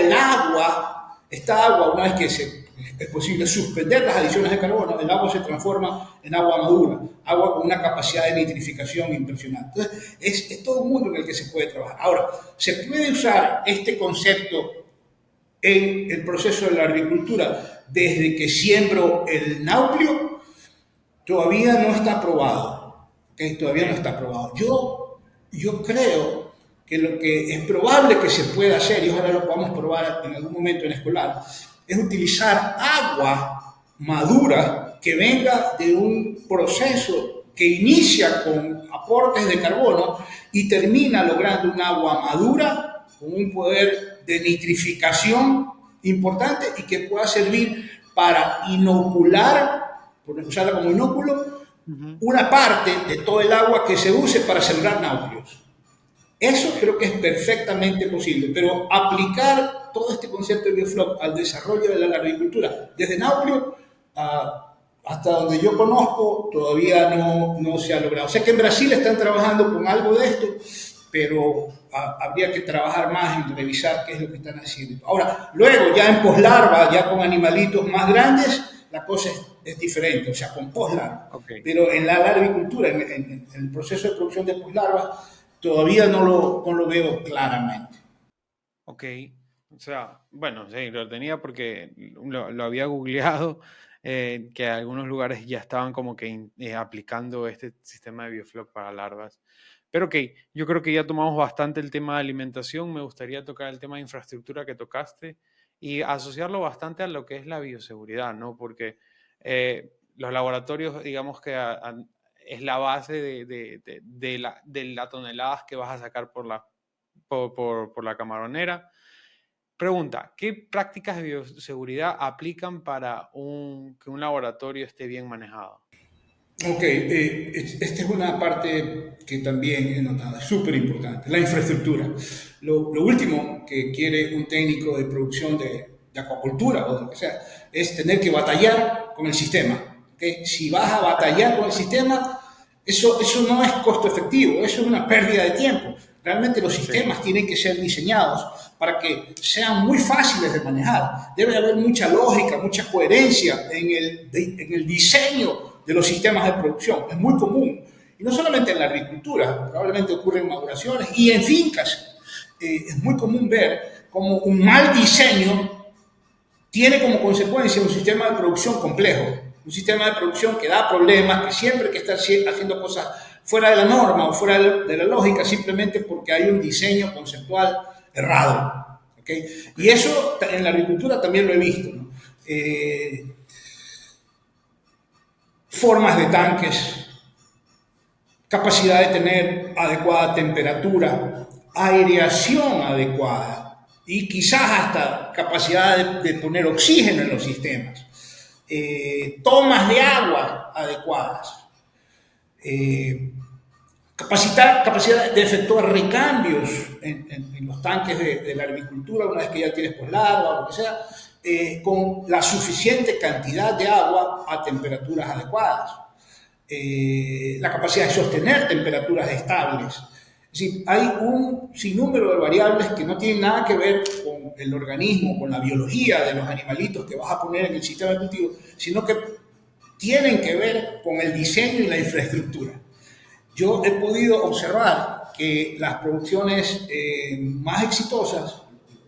esta agua, una vez que es posible suspender las adiciones de carbono, el agua se transforma en agua madura, agua con una capacidad de nitrificación impresionante. Entonces, es todo un mundo en el que se puede trabajar. Ahora, ¿se puede usar este concepto en el proceso de la agricultura desde que siembro el nauplio? Todavía no está probado. ¿Okay? Todavía no está probado. Yo creo que lo que es probable que se pueda hacer, y ojalá lo podamos probar en algún momento en escolar, es utilizar agua madura que venga de un proceso que inicia con aportes de carbono y termina logrando un agua madura con un poder de nitrificación importante y que pueda servir para inocular, por usarla como inóculo, una parte de todo el agua que se use para sembrar náuplios. Eso creo que es perfectamente posible, pero aplicar todo este concepto de bioflow al desarrollo de la agricultura, desde náuplio hasta donde yo conozco, todavía no se ha logrado. Sé que en Brasil están trabajando con algo de esto, pero habría que trabajar más en revisar qué es lo que están haciendo. Ahora, luego ya en poslarva, ya con animalitos más grandes, la cosa es diferente, o sea, con poslarva. Ok. Pero en la larvicultura, en el proceso de producción de poslarvas, todavía no lo veo claramente. Ok, o sea, bueno, sí, lo tenía porque lo había googleado, que algunos lugares ya estaban como que aplicando este sistema de biofloc para larvas. Pero ok, yo creo que ya tomamos bastante el tema de alimentación, me gustaría tocar el tema de infraestructura que tocaste y asociarlo bastante a lo que es la bioseguridad, ¿no? Porque los laboratorios, digamos que es la base de las toneladas que vas a sacar por la camaronera. Pregunta, ¿qué prácticas de bioseguridad aplican para que un laboratorio esté bien manejado? Ok, esta es una parte que también he notado, es súper importante, la infraestructura. Lo último que quiere un técnico de producción de acuacultura o de lo que sea es tener que batallar con el sistema. ¿Okay? Si vas a batallar con el sistema, eso no es costo efectivo, eso es una pérdida de tiempo. Realmente los Sí, sistemas tienen que ser diseñados para que sean muy fáciles de manejar. Debe haber mucha lógica, mucha coherencia en el diseño de los sistemas de producción. Es muy común. Y no solamente en la agricultura, probablemente ocurre en maduraciones y en fincas. Es muy común ver como un mal diseño tiene como consecuencia un sistema de producción complejo, un sistema de producción que da problemas, que siempre hay que estar haciendo cosas fuera de la norma o fuera de la lógica, simplemente porque hay un diseño conceptual errado. ¿Okay? ok, Y eso en la agricultura también lo he visto. ¿No? Formas de tanques, capacidad de tener adecuada temperatura, aireación adecuada y quizás hasta capacidad de poner oxígeno en los sistemas, tomas de agua adecuadas, eh, capacidad de efectuar recambios en los tanques de la agricultura una vez que ya tienes poslarva o lo que sea, con la suficiente cantidad de agua a temperaturas adecuadas. La capacidad de sostener temperaturas estables. Es decir, hay un sinnúmero de variables que no tienen nada que ver con el organismo, con la biología de los animalitos que vas a poner en el sistema de cultivo, sino que tienen que ver con el diseño y la infraestructura. Yo he podido observar que las producciones más exitosas,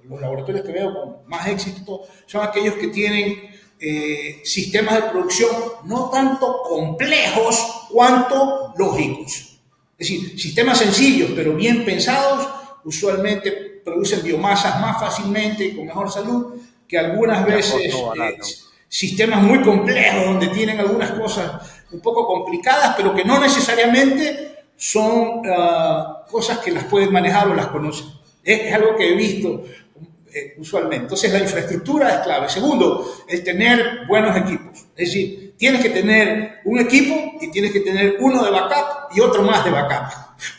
los laboratorios que veo con más éxito, son aquellos que tienen sistemas de producción no tanto complejos cuanto lógicos. Es decir, sistemas sencillos pero bien pensados usualmente producen biomasas más fácilmente y con mejor salud que algunas y a costo veces barato. sistemas muy complejos donde tienen algunas cosas un poco complicadas, pero que no necesariamente son cosas que las pueden manejar o las conocen. Es algo que he visto usualmente. Entonces la infraestructura es clave. Segundo, el tener buenos equipos. Es decir, tienes que tener un equipo y tienes que tener uno de backup y otro más de backup.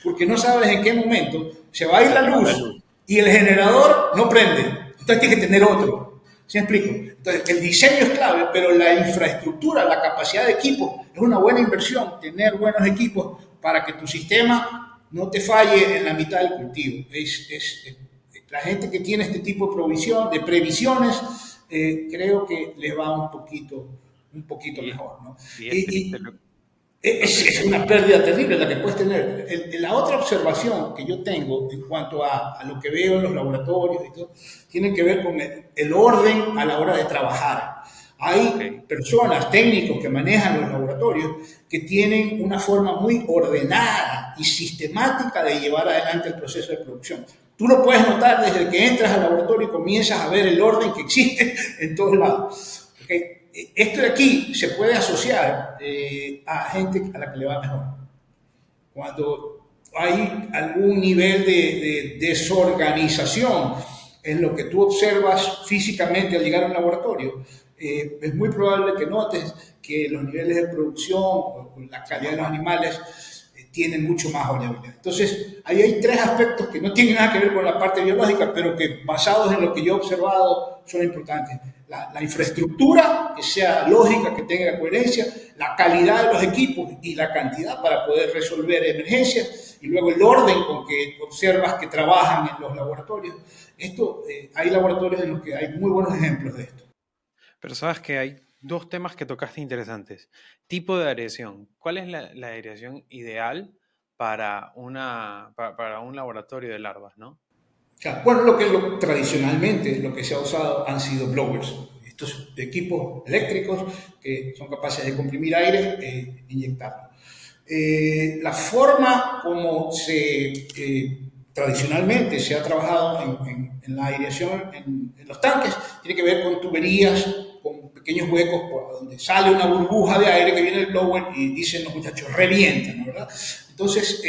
Porque no sabes en qué momento se va a ir Se la te va la luz luz. y el generador no prende. Entonces tienes que tener otro. ¿Sí me explico? Entonces, el diseño es clave, pero la infraestructura, la capacidad de equipo, es una buena inversión, tener buenos equipos para que tu sistema no te falle en la mitad del cultivo. La gente que tiene este tipo de previsiones, creo que les va un poquito Y, mejor. ¿No? y es Y, triste lo que es dices. una pérdida terrible la que puedes tener. La otra observación que yo tengo en cuanto a lo que veo en los laboratorios y todo, tiene que ver con el orden a la hora de trabajar. Ok, Hay personas, técnicos que manejan los laboratorios que tienen una forma muy ordenada y sistemática de llevar adelante el proceso de producción. Tú lo puedes notar desde que entras al laboratorio y comienzas a ver el orden que existe en todos lados. ¿Okay? Esto de aquí se puede asociar a gente a la que le va mejor. Cuando hay algún nivel de desorganización en lo que tú observas físicamente al llegar a un laboratorio, es muy probable que notes que los niveles de producción o la calidad de los animales tienen mucho más variabilidad. Entonces, ahí hay tres aspectos que no tienen nada que ver con la parte biológica, pero que basados en lo que yo he observado son importantes. La infraestructura, que sea lógica, que tenga coherencia, la calidad de los equipos y la cantidad para poder resolver emergencias, y luego el orden con que observas que trabajan en los laboratorios. Hay laboratorios en los que hay muy buenos ejemplos de esto. Pero sabes que hay dos temas que tocaste interesantes. Tipo de aireación. ¿Cuál es la aireación ideal para un laboratorio de larvas, ¿no? Claro, bueno, tradicionalmente lo que se ha usado han sido blowers, estos equipos eléctricos que son capaces de comprimir aire e inyectarlo. La forma como tradicionalmente se ha trabajado en la aireación en los tanques tiene que ver con tuberías, con pequeños huecos por donde sale una burbuja de aire que viene el blower y dicen los muchachos, revienta, ¿no? ¿Verdad? Entonces,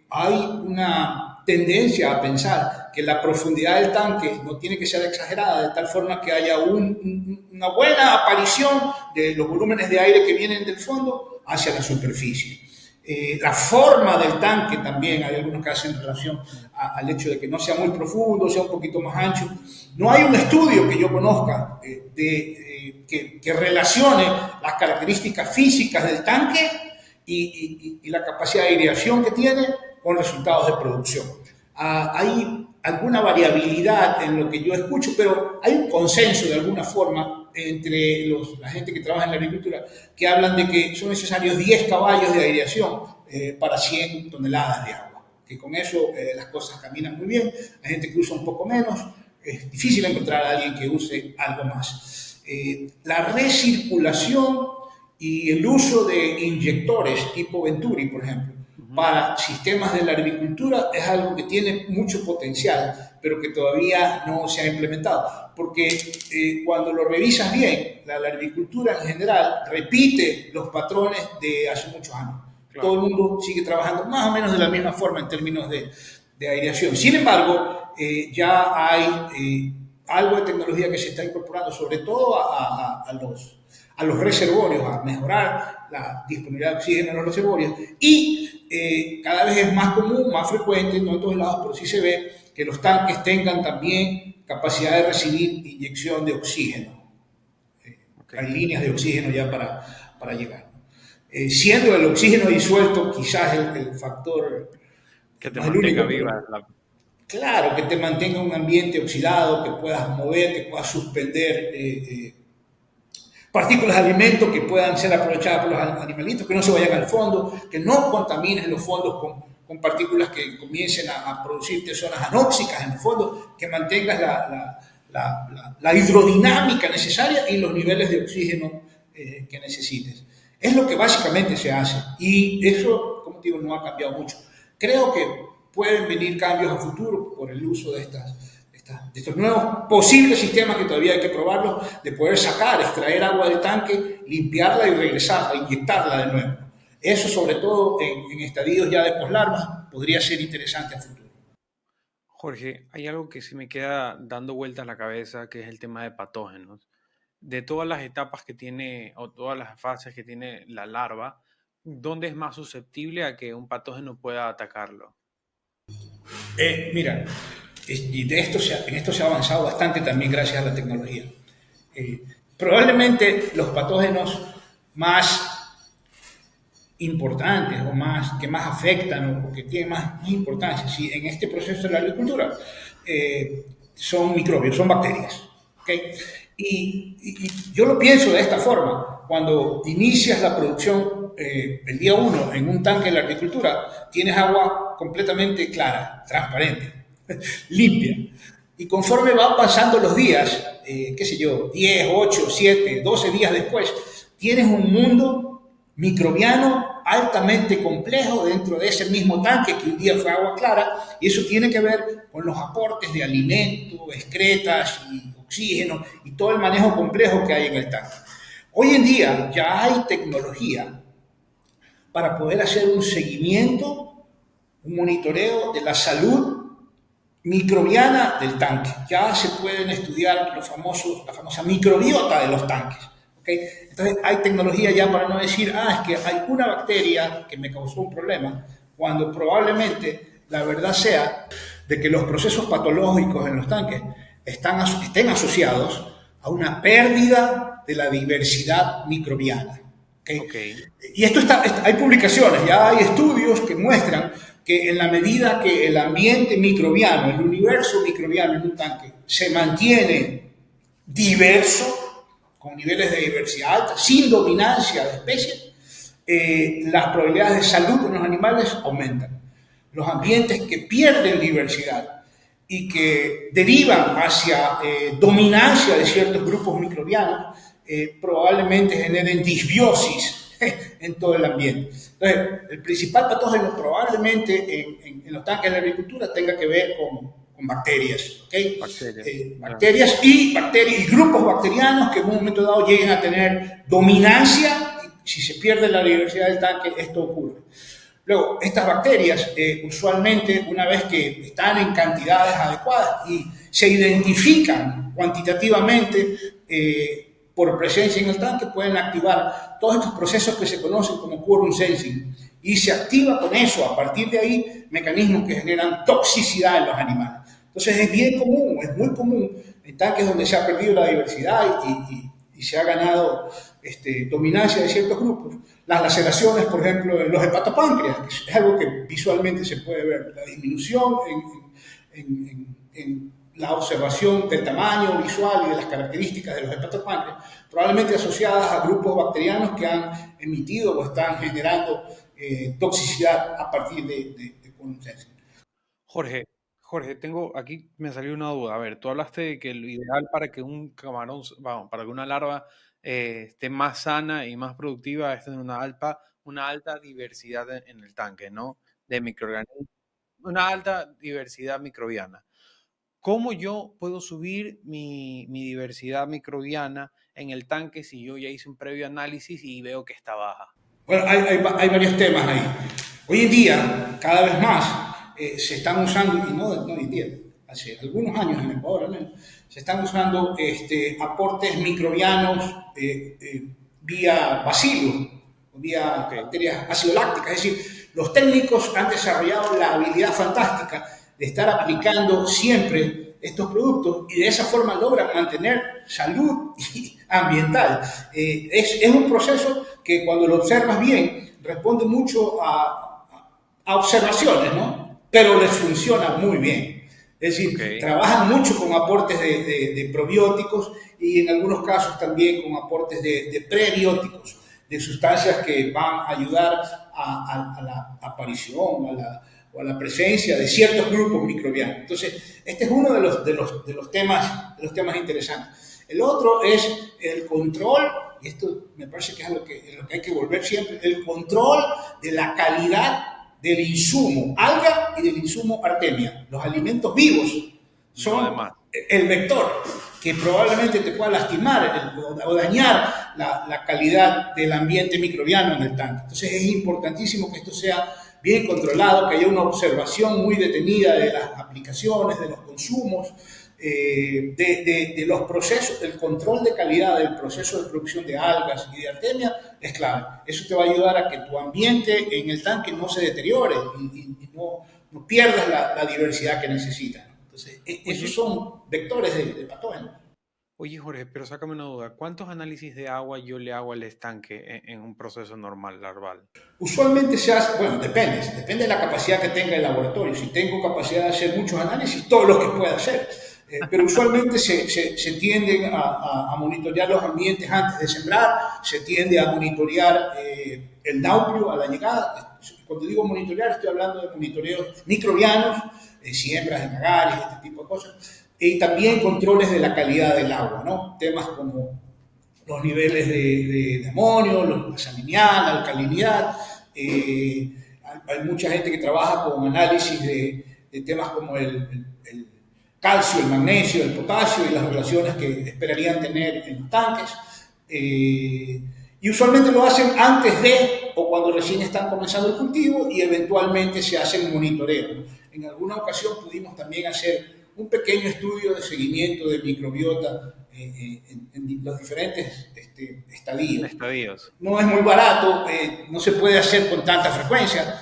hay una tendencia a pensar que la profundidad del tanque no tiene que ser exagerada de tal forma que haya una buena aparición de los volúmenes de aire que vienen del fondo hacia la superficie. La forma del tanque también, hay algunos que hacen relación al hecho de que no sea muy profundo, sea un poquito más ancho. No hay un estudio que yo conozca que relacione las características físicas del tanque y la capacidad de aireación que tiene con resultados de producción. Hay alguna variabilidad en lo que yo escucho, pero hay un consenso de alguna forma entre la gente que trabaja en la agricultura que hablan de que son necesarios 10 caballos de aireación para 100 toneladas de agua. Que con eso las cosas caminan muy bien. Hay gente que usa un poco menos. Es difícil encontrar a alguien que use algo más. La recirculación y el uso de inyectores tipo Venturi, por ejemplo, para sistemas de la agricultura es algo que tiene mucho potencial, pero que todavía no se ha implementado. Porque cuando lo revisas bien, la agricultura en general repite los patrones de hace muchos años. Claro. Todo el mundo sigue trabajando más o menos de la misma forma en términos de aireación. Sin embargo, ya hay algo de tecnología que se está incorporando, sobre todo a los reservorios, a mejorar la disponibilidad de oxígeno en los reservorios y cada vez es más común, más frecuente, no en todos lados, pero sí se ve que los tanques tengan también capacidad de recibir inyección de oxígeno. Okay. Hay líneas de oxígeno ya para llegar. Siendo el oxígeno disuelto quizás el factor que te mantenga viva. Claro, que te mantenga un ambiente oxidado, que puedas mover, que puedas suspender partículas de alimento que puedan ser aprovechadas por los animalitos, que no se vayan al fondo, que no contamines los fondos con partículas que comiencen a producirte zonas anóxicas en el fondo, que mantengas la hidrodinámica necesaria y los niveles de oxígeno que necesites. Es lo que básicamente se hace y eso, como digo, no ha cambiado mucho. Creo que pueden venir cambios a futuro por el uso de estos nuevos posibles sistemas que todavía hay que probarlos, de poder extraer agua del tanque, limpiarla y regresarla, inyectarla de nuevo. Eso, sobre todo en estadios ya de poslarvas, podría ser interesante a futuro. Jorge, hay algo que sí me queda dando vueltas en la cabeza, que es el tema de patógenos. De todas las etapas que tiene, o todas las fases que tiene la larva, ¿dónde es más susceptible a que un patógeno pueda atacarlo? Mira, y en esto se ha avanzado bastante también gracias a la tecnología. Probablemente los patógenos más importantes o que más afectan o que tienen más importancia ¿sí? En este proceso de la agricultura son microbios, son bacterias. ¿Okay? Y yo lo pienso de esta forma. Cuando inicias la producción el día 1 en un tanque de la agricultura, tienes agua completamente clara, transparente, limpia. Y conforme van pasando los días, qué sé yo, 10, 8, 7, 12 días después, tienes un mundo microbiano altamente complejo dentro de ese mismo tanque que un día fue agua clara, y eso tiene que ver con los aportes de alimento, excretas y oxígeno y todo el manejo complejo que hay en el tanque. Hoy en día ya hay tecnología para poder hacer un seguimiento, un monitoreo de la salud microbiana del tanque. Ya se pueden estudiar la famosa microbiota de los tanques. ¿Okay? Entonces hay tecnología ya para no decir, es que hay una bacteria que me causó un problema, cuando probablemente la verdad sea de que los procesos patológicos en los tanques estén asociados a una pérdida de la diversidad microbiana. ¿Okay? Okay. Y hay publicaciones, ya hay estudios que muestran que en la medida que el ambiente microbiano, el universo microbiano en un tanque se mantiene diverso, con niveles de diversidad alta, sin dominancia de especies, las probabilidades de salud en los animales aumentan. Los ambientes que pierden diversidad y que derivan hacia dominancia de ciertos grupos microbianos probablemente generen disbiosis en todo el ambiente. Entonces, el principal patógeno probablemente en los tanques de la agricultura tenga que ver con bacterias, ¿okay? Bacterias y grupos bacterianos que en un momento dado lleguen a tener dominancia. Y si se pierde la diversidad del tanque, esto ocurre. Luego, estas bacterias, usualmente, una vez que están en cantidades adecuadas y se identifican cuantitativamente por presencia en el tanque, pueden activar todos estos procesos que se conocen como quorum sensing. Y se activa con eso, a partir de ahí, mecanismos que generan toxicidad en los animales. Entonces, es bien común, es muy común en tanques donde se ha perdido la diversidad y se ha ganado dominancia de ciertos grupos. Las laceraciones, por ejemplo, en los hepatopáncreas, que es algo que visualmente se puede ver, la disminución en la observación del tamaño visual y de las características de los hepatopáncreas, probablemente asociadas a grupos bacterianos que han emitido o están generando toxicidad a partir de consenso. Jorge, aquí me salió una duda. A ver, tú hablaste de que lo ideal para que un camarón, vamos, para que una larva esté más sana y más productiva es tener una alta diversidad en el tanque, ¿no? De microorganismos, una alta diversidad microbiana. ¿Cómo yo puedo subir mi diversidad microbiana en el tanque si yo ya hice un previo análisis y veo que está baja? Bueno, hay varios temas ahí. Hoy en día, cada vez más, se están usando, y no hoy en día, hace algunos años en Ecuador al menos, se están usando aportes microbianos vía bacilos, vía bacterias acidolácticas. Es decir, los técnicos han desarrollado la habilidad fantástica de estar aplicando siempre estos productos y de esa forma logran mantener salud ambiental. Es un proceso que cuando lo observas bien responde mucho a observaciones, ¿no? Pero les funciona muy bien. Es decir, trabajan mucho con aportes de probióticos y en algunos casos también con aportes de prebióticos, de sustancias que van a ayudar a la aparición o a la presencia de ciertos grupos microbianos. Entonces, este es uno de los temas interesantes. El otro es el control, y esto me parece que es lo que hay que volver siempre, el control de la calidad del insumo alga y del insumo artemia. Los alimentos vivos son el vector que probablemente te pueda lastimar o dañar la calidad del ambiente microbiano en el tanque. Entonces es importantísimo que esto sea bien controlado, que haya una observación muy detenida de las aplicaciones, de los consumos, de los procesos, el control de calidad del proceso de producción de algas y de artemia es clave. Eso te va a ayudar a que tu ambiente en el tanque no se deteriore y no pierdas la diversidad que necesitas. Entonces, esos son vectores de patógenos. Oye, Jorge, pero sácame una duda. ¿Cuántos análisis de agua yo le hago al estanque en un proceso normal, larval? Usualmente se hace, bueno, depende de la capacidad que tenga el laboratorio. Si tengo capacidad de hacer muchos análisis, todos los que pueda hacer. Pero usualmente se tienden a monitorear los ambientes antes de sembrar, se tiende a monitorear el nauplio a la llegada. Cuando digo monitorear, estoy hablando de monitoreos microbianos, siembras en agares, este tipo de cosas. Y también controles de la calidad del agua, ¿no? Temas como los niveles de amonio, la salinidad, la alcalinidad. Hay mucha gente que trabaja con análisis de temas como el calcio, el magnesio, el potasio y las relaciones que esperarían tener en los tanques. Y usualmente lo hacen antes de o cuando recién están comenzando el cultivo y eventualmente se hacen monitoreos. En alguna ocasión pudimos también hacer un pequeño estudio de seguimiento de microbiota en los diferentes estadios. No es muy barato, no se puede hacer con tanta frecuencia,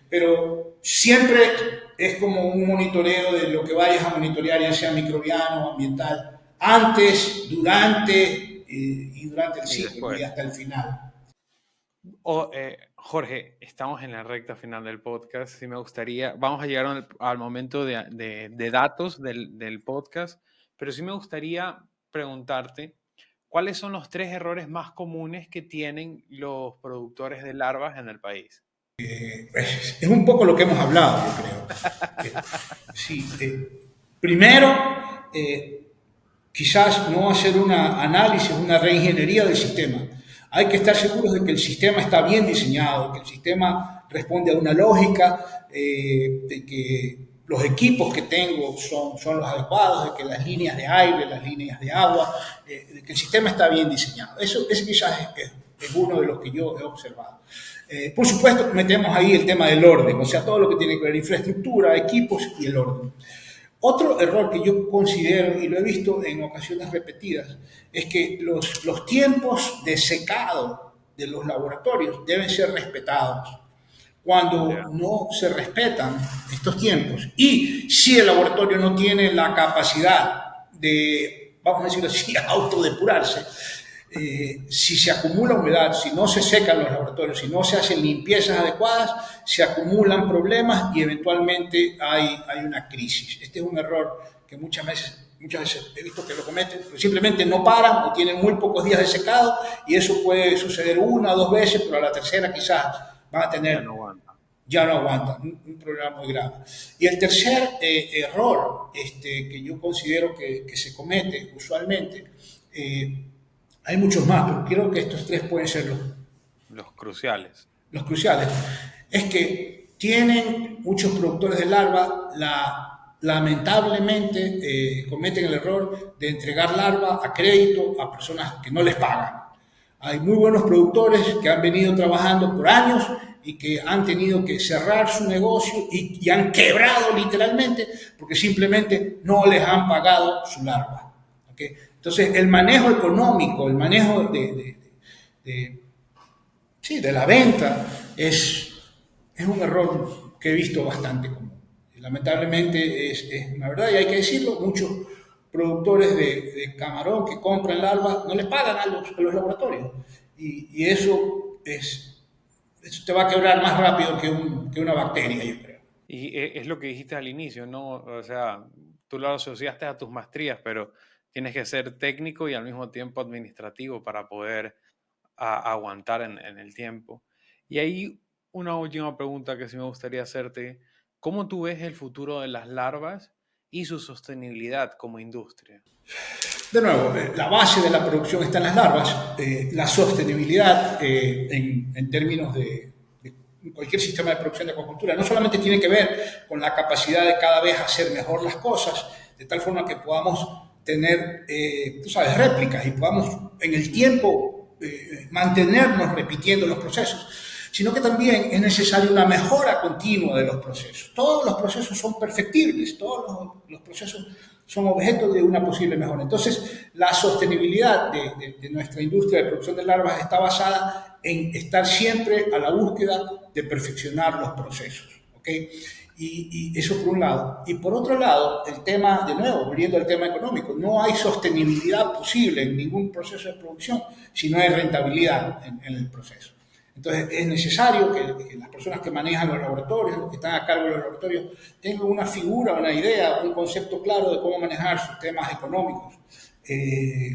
pero siempre es como un monitoreo de lo que vayas a monitorear, ya sea microbiano o ambiental, antes, durante y durante el ciclo y hasta el final. Jorge, estamos en la recta final del podcast. Sí me gustaría, vamos a llegar al momento de datos del podcast, pero sí me gustaría preguntarte ¿cuáles son los 3 errores más comunes que tienen los productores de larvas en el país? Es un poco lo que hemos hablado, yo creo. Sí, primero, quizás no hacer un análisis, una reingeniería del sistema. Hay que estar seguros de que el sistema está bien diseñado, que el sistema responde a una lógica, de que los equipos que tengo son los adecuados, de que las líneas de aire, las líneas de agua, de que el sistema está bien diseñado. Eso quizás es uno de los que yo he observado. Por supuesto, metemos ahí el tema del orden, o sea, todo lo que tiene que ver infraestructura, equipos y el orden. Otro error que yo considero, y lo he visto en ocasiones repetidas, es que los tiempos de secado de los laboratorios deben ser respetados. Cuando Yeah. no se respetan estos tiempos y si el laboratorio no tiene la capacidad de, vamos a decirlo así, autodepurarse, si se acumula humedad, si no se secan los laboratorios, si no se hacen limpiezas adecuadas, se acumulan problemas y eventualmente hay una crisis. Este es un error que muchas veces he visto que lo cometen, pero simplemente no paran o tienen muy pocos días de secado y eso puede suceder 1 o 2 veces, pero a la tercera quizás van a Ya no tener, aguanta. ya no aguantan, un problema muy grave. Y el tercer error que yo considero que se comete usualmente, hay muchos más, pero creo que estos 3 pueden ser Los cruciales. los cruciales, es que tienen muchos productores de larva lamentablemente cometen el error de entregar larva a crédito a personas que no les pagan. Hay muy buenos productores que han venido trabajando por años y que han tenido que cerrar su negocio y han quebrado literalmente porque simplemente no les han pagado su larva. ¿Okay? Entonces, el manejo económico, el manejo de, sí, de la venta es un error que he visto bastante común. Lamentablemente es una verdad y hay que decirlo, muchos productores de camarón que compran larvas no les pagan a los laboratorios y eso te va a quebrar más rápido que una bacteria, yo creo. Y es lo que dijiste al inicio, ¿no? O sea, tú lo asociaste a tus maestrías, pero tienes que ser técnico y al mismo tiempo administrativo para poder aguantar en el tiempo. Y ahí una última pregunta que sí me gustaría hacerte. ¿Cómo tú ves el futuro de las larvas y su sostenibilidad como industria? De nuevo, la base de la producción está en las larvas, la sostenibilidad en términos de cualquier sistema de producción de acuacultura no solamente tiene que ver con la capacidad de cada vez hacer mejor las cosas, de tal forma que podamos tener, tú sabes, réplicas y podamos en el tiempo mantenernos repitiendo los procesos, sino que también es necesaria una mejora continua de los procesos. Todos los procesos son perfectibles, todos los procesos son objeto de una posible mejora. Entonces, la sostenibilidad de nuestra industria de producción de larvas está basada en estar siempre a la búsqueda de perfeccionar los procesos. ¿Okay? Y eso por un lado. Y por otro lado, el tema, de nuevo, volviendo al tema económico, no hay sostenibilidad posible en ningún proceso de producción si no hay rentabilidad en el proceso. Entonces, es necesario que las personas que manejan los laboratorios, los que están a cargo de los laboratorios, tengan una figura, una idea, un concepto claro de cómo manejar sus temas económicos.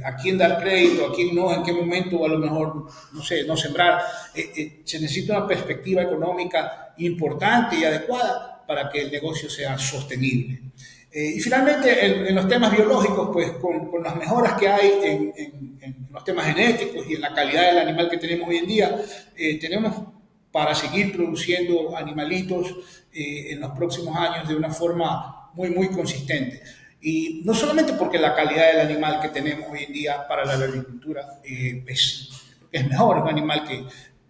A quién dar crédito, a quién no, en qué momento, o a lo mejor, no sé, no sembrar. Se necesita una perspectiva económica importante y adecuada para que el negocio sea sostenible. Y finalmente, en los temas biológicos, pues con las mejoras que hay en los temas genéticos y en la calidad del animal que tenemos hoy en día, tenemos para seguir produciendo animalitos en los próximos años de una forma muy, muy consistente. Y no solamente porque la calidad del animal que tenemos hoy en día para la agricultura es mejor, es un animal que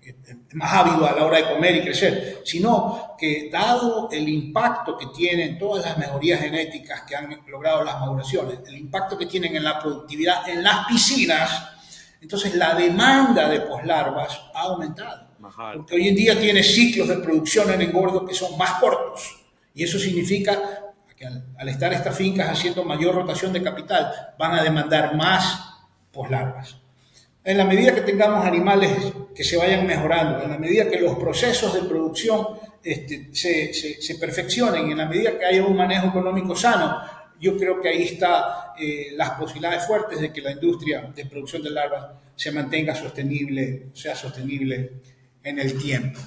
es más ávido a la hora de comer y crecer, sino que dado el impacto que tienen todas las mejorías genéticas que han logrado las maduraciones, el impacto que tienen en la productividad en las piscinas, entonces la demanda de poslarvas ha aumentado. Más alto. Porque hoy en día tiene ciclos de producción en engordo que son más cortos. Y eso significa que al estar estas fincas haciendo mayor rotación de capital, van a demandar más poslarvas. En la medida que tengamos animales que se vayan mejorando, en la medida que los procesos de producción se perfeccionen, en la medida que haya un manejo económico sano, yo creo que ahí está las posibilidades fuertes de que la industria de producción de larvas se mantenga sostenible, sea sostenible en el tiempo.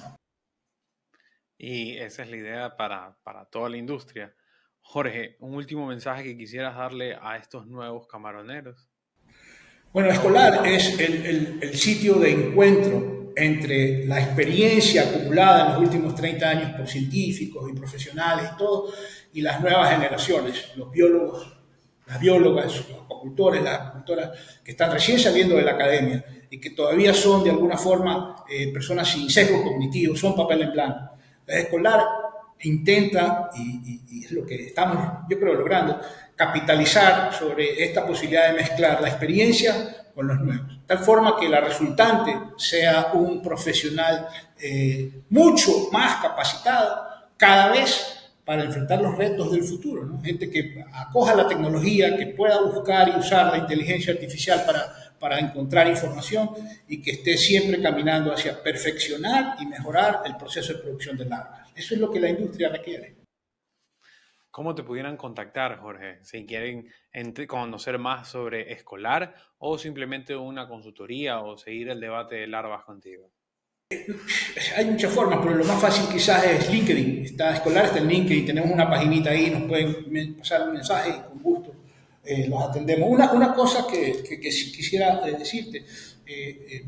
Y esa es la idea para toda la industria. Jorge, un último mensaje que quisieras darle a estos nuevos camaroneros. Bueno, Escolar es el sitio de encuentro entre la experiencia acumulada en los últimos 30 años por científicos y profesionales y todo, y las nuevas generaciones, los biólogos, las biólogas, los acuacultores, las acuacultoras que están recién saliendo de la academia y que todavía son de alguna forma personas sin sesgo cognitivo, son papel en blanco. La Escolar intenta, y es lo que estamos, yo creo, logrando, capitalizar sobre esta posibilidad de mezclar la experiencia con los nuevos. Tal forma que la resultante sea un profesional mucho más capacitado cada vez para enfrentar los retos del futuro, ¿no? Gente que acoja la tecnología, que pueda buscar y usar la inteligencia artificial para encontrar información y que esté siempre caminando hacia perfeccionar y mejorar el proceso de producción de larvas. Eso es lo que la industria requiere. ¿Cómo te pudieran contactar, Jorge? Si quieren conocer más sobre Escolar o simplemente una consultoría o seguir el debate de larvas contigo. Hay muchas formas, pero lo más fácil quizás es LinkedIn. Está Escolar, está en LinkedIn, tenemos una paginita ahí, nos pueden pasar un mensaje y con gusto los atendemos. Una cosa que quisiera decirte,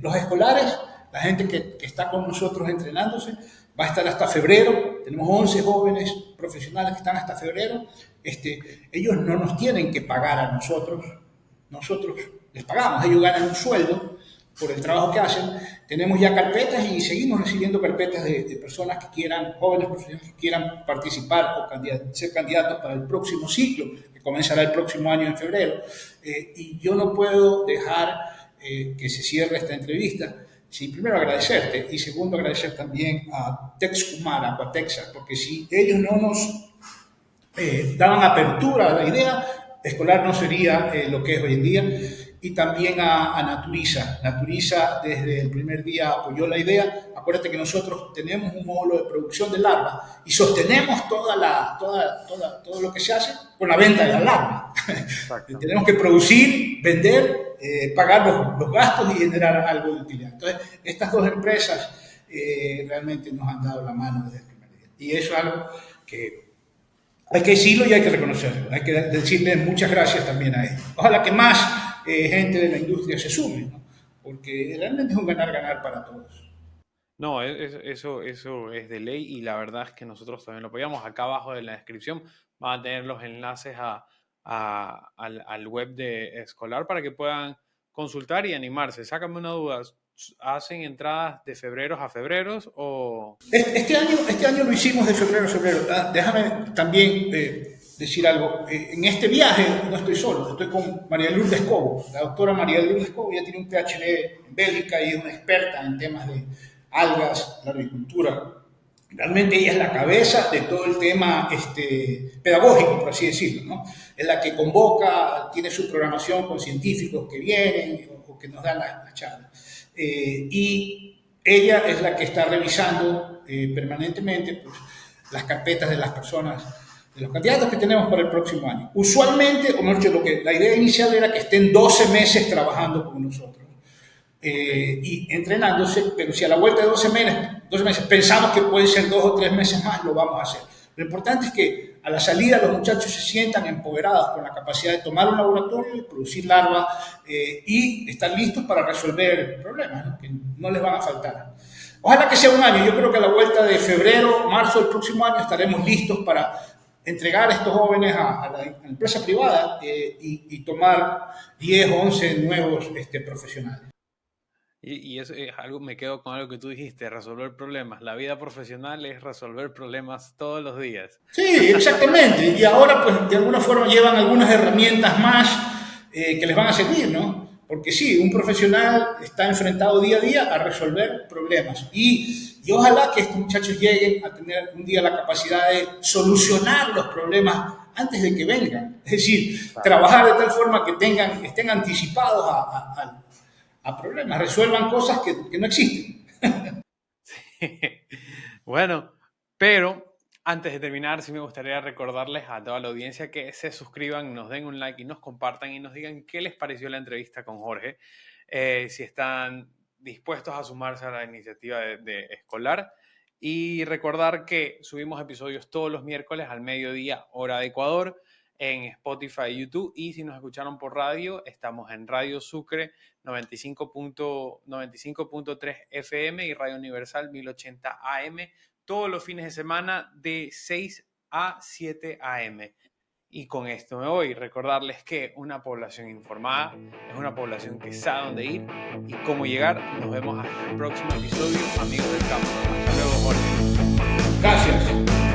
los escolares, la gente que está con nosotros entrenándose, va a estar hasta febrero. Tenemos 11 jóvenes profesionales que están hasta febrero. Ellos no nos tienen que pagar a nosotros, nosotros les pagamos, ellos ganan un sueldo por el trabajo que hacen. Tenemos ya carpetas y seguimos recibiendo carpetas de personas que quieran, jóvenes profesionales que quieran participar o ser candidatos para el próximo ciclo, que comenzará el próximo año en febrero. Y yo no puedo dejar que se cierre esta entrevista sin primero agradecerte y segundo agradecer también a Texcumar, a Aquatexa, porque si ellos no nos daban apertura a la idea, Escolar no sería lo que es hoy en día. Y también a Naturiza. Naturiza desde el primer día apoyó la idea. Acuérdate que nosotros tenemos un módulo de producción de larvas y sostenemos todo lo que se hace con la venta de la larva. Tenemos que producir, vender, pagar los gastos y generar algo de utilidad. Entonces, estas dos empresas realmente nos han dado la mano desde el primer día. Y eso es algo que hay que decirlo y hay que reconocerlo. Hay que decirle muchas gracias también a ellos. Ojalá que más gente de la industria se sume, ¿no? Porque realmente es un ganar-ganar para todos. No, eso es de ley y la verdad es que nosotros también lo apoyamos. Acá abajo en la descripción van a tener los enlaces al web de Escolar para que puedan consultar y animarse. Sácame una duda. ¿Hacen entradas de febreros a febreros o...? Este año lo hicimos de febrero a febrero. Déjame también decir algo. En este viaje no estoy solo, estoy con María Lourdes Cobo. La doctora María Lourdes Cobo ya tiene un PhD en Bélgica y es una experta en temas de algas, la agricultura. Realmente ella es la cabeza de todo el tema pedagógico, por así decirlo, ¿no? Es la que convoca, tiene su programación con científicos que vienen o que nos dan la charla. Y ella es la que está revisando permanentemente pues, las carpetas de las personas, de los candidatos que tenemos para el próximo año. Usualmente, o mejor dicho, la idea inicial era que estén 12 meses trabajando con nosotros y entrenándose, pero si a la vuelta de 12 meses pensamos que puede ser 2 o 3 meses más, lo vamos a hacer. Lo importante es que a la salida los muchachos se sientan empoderados con la capacidad de tomar un laboratorio y producir larvas y estar listos para resolver problemas, ¿no? Que no les van a faltar. Ojalá que sea un año. Yo creo que a la vuelta de febrero, marzo del próximo año estaremos listos para entregar a estos jóvenes a la empresa privada y tomar 10 o 11 nuevos profesionales. Y eso es algo, me quedo con algo que tú dijiste, resolver problemas. La vida profesional es resolver problemas todos los días. Sí, exactamente. Y ahora, pues, de alguna forma llevan algunas herramientas más que les van a servir, ¿no? Porque sí, un profesional está enfrentado día a día a resolver problemas. Y ojalá que estos muchachos lleguen a tener un día la capacidad de solucionar los problemas antes de que vengan. Es decir, trabajar de tal forma que estén anticipados a problemas, resuelvan cosas que no existen. Sí. Bueno, pero Antes de terminar, sí me gustaría recordarles a toda la audiencia que se suscriban, nos den un like y nos compartan y nos digan qué les pareció la entrevista con Jorge, si están dispuestos a sumarse a la iniciativa de escolar. Y recordar que subimos episodios todos los miércoles al mediodía, hora de Ecuador, en Spotify y YouTube. Y si nos escucharon por radio, estamos en Radio Sucre 95.3 FM y Radio Universal 1080 AM todos los fines de semana de 6 a 7 a.m. Y con esto me voy. Recordarles que una población informada es una población que sabe dónde ir y cómo llegar. Nos vemos hasta el próximo episodio, amigos del campo. Hasta luego, Jorge. Gracias.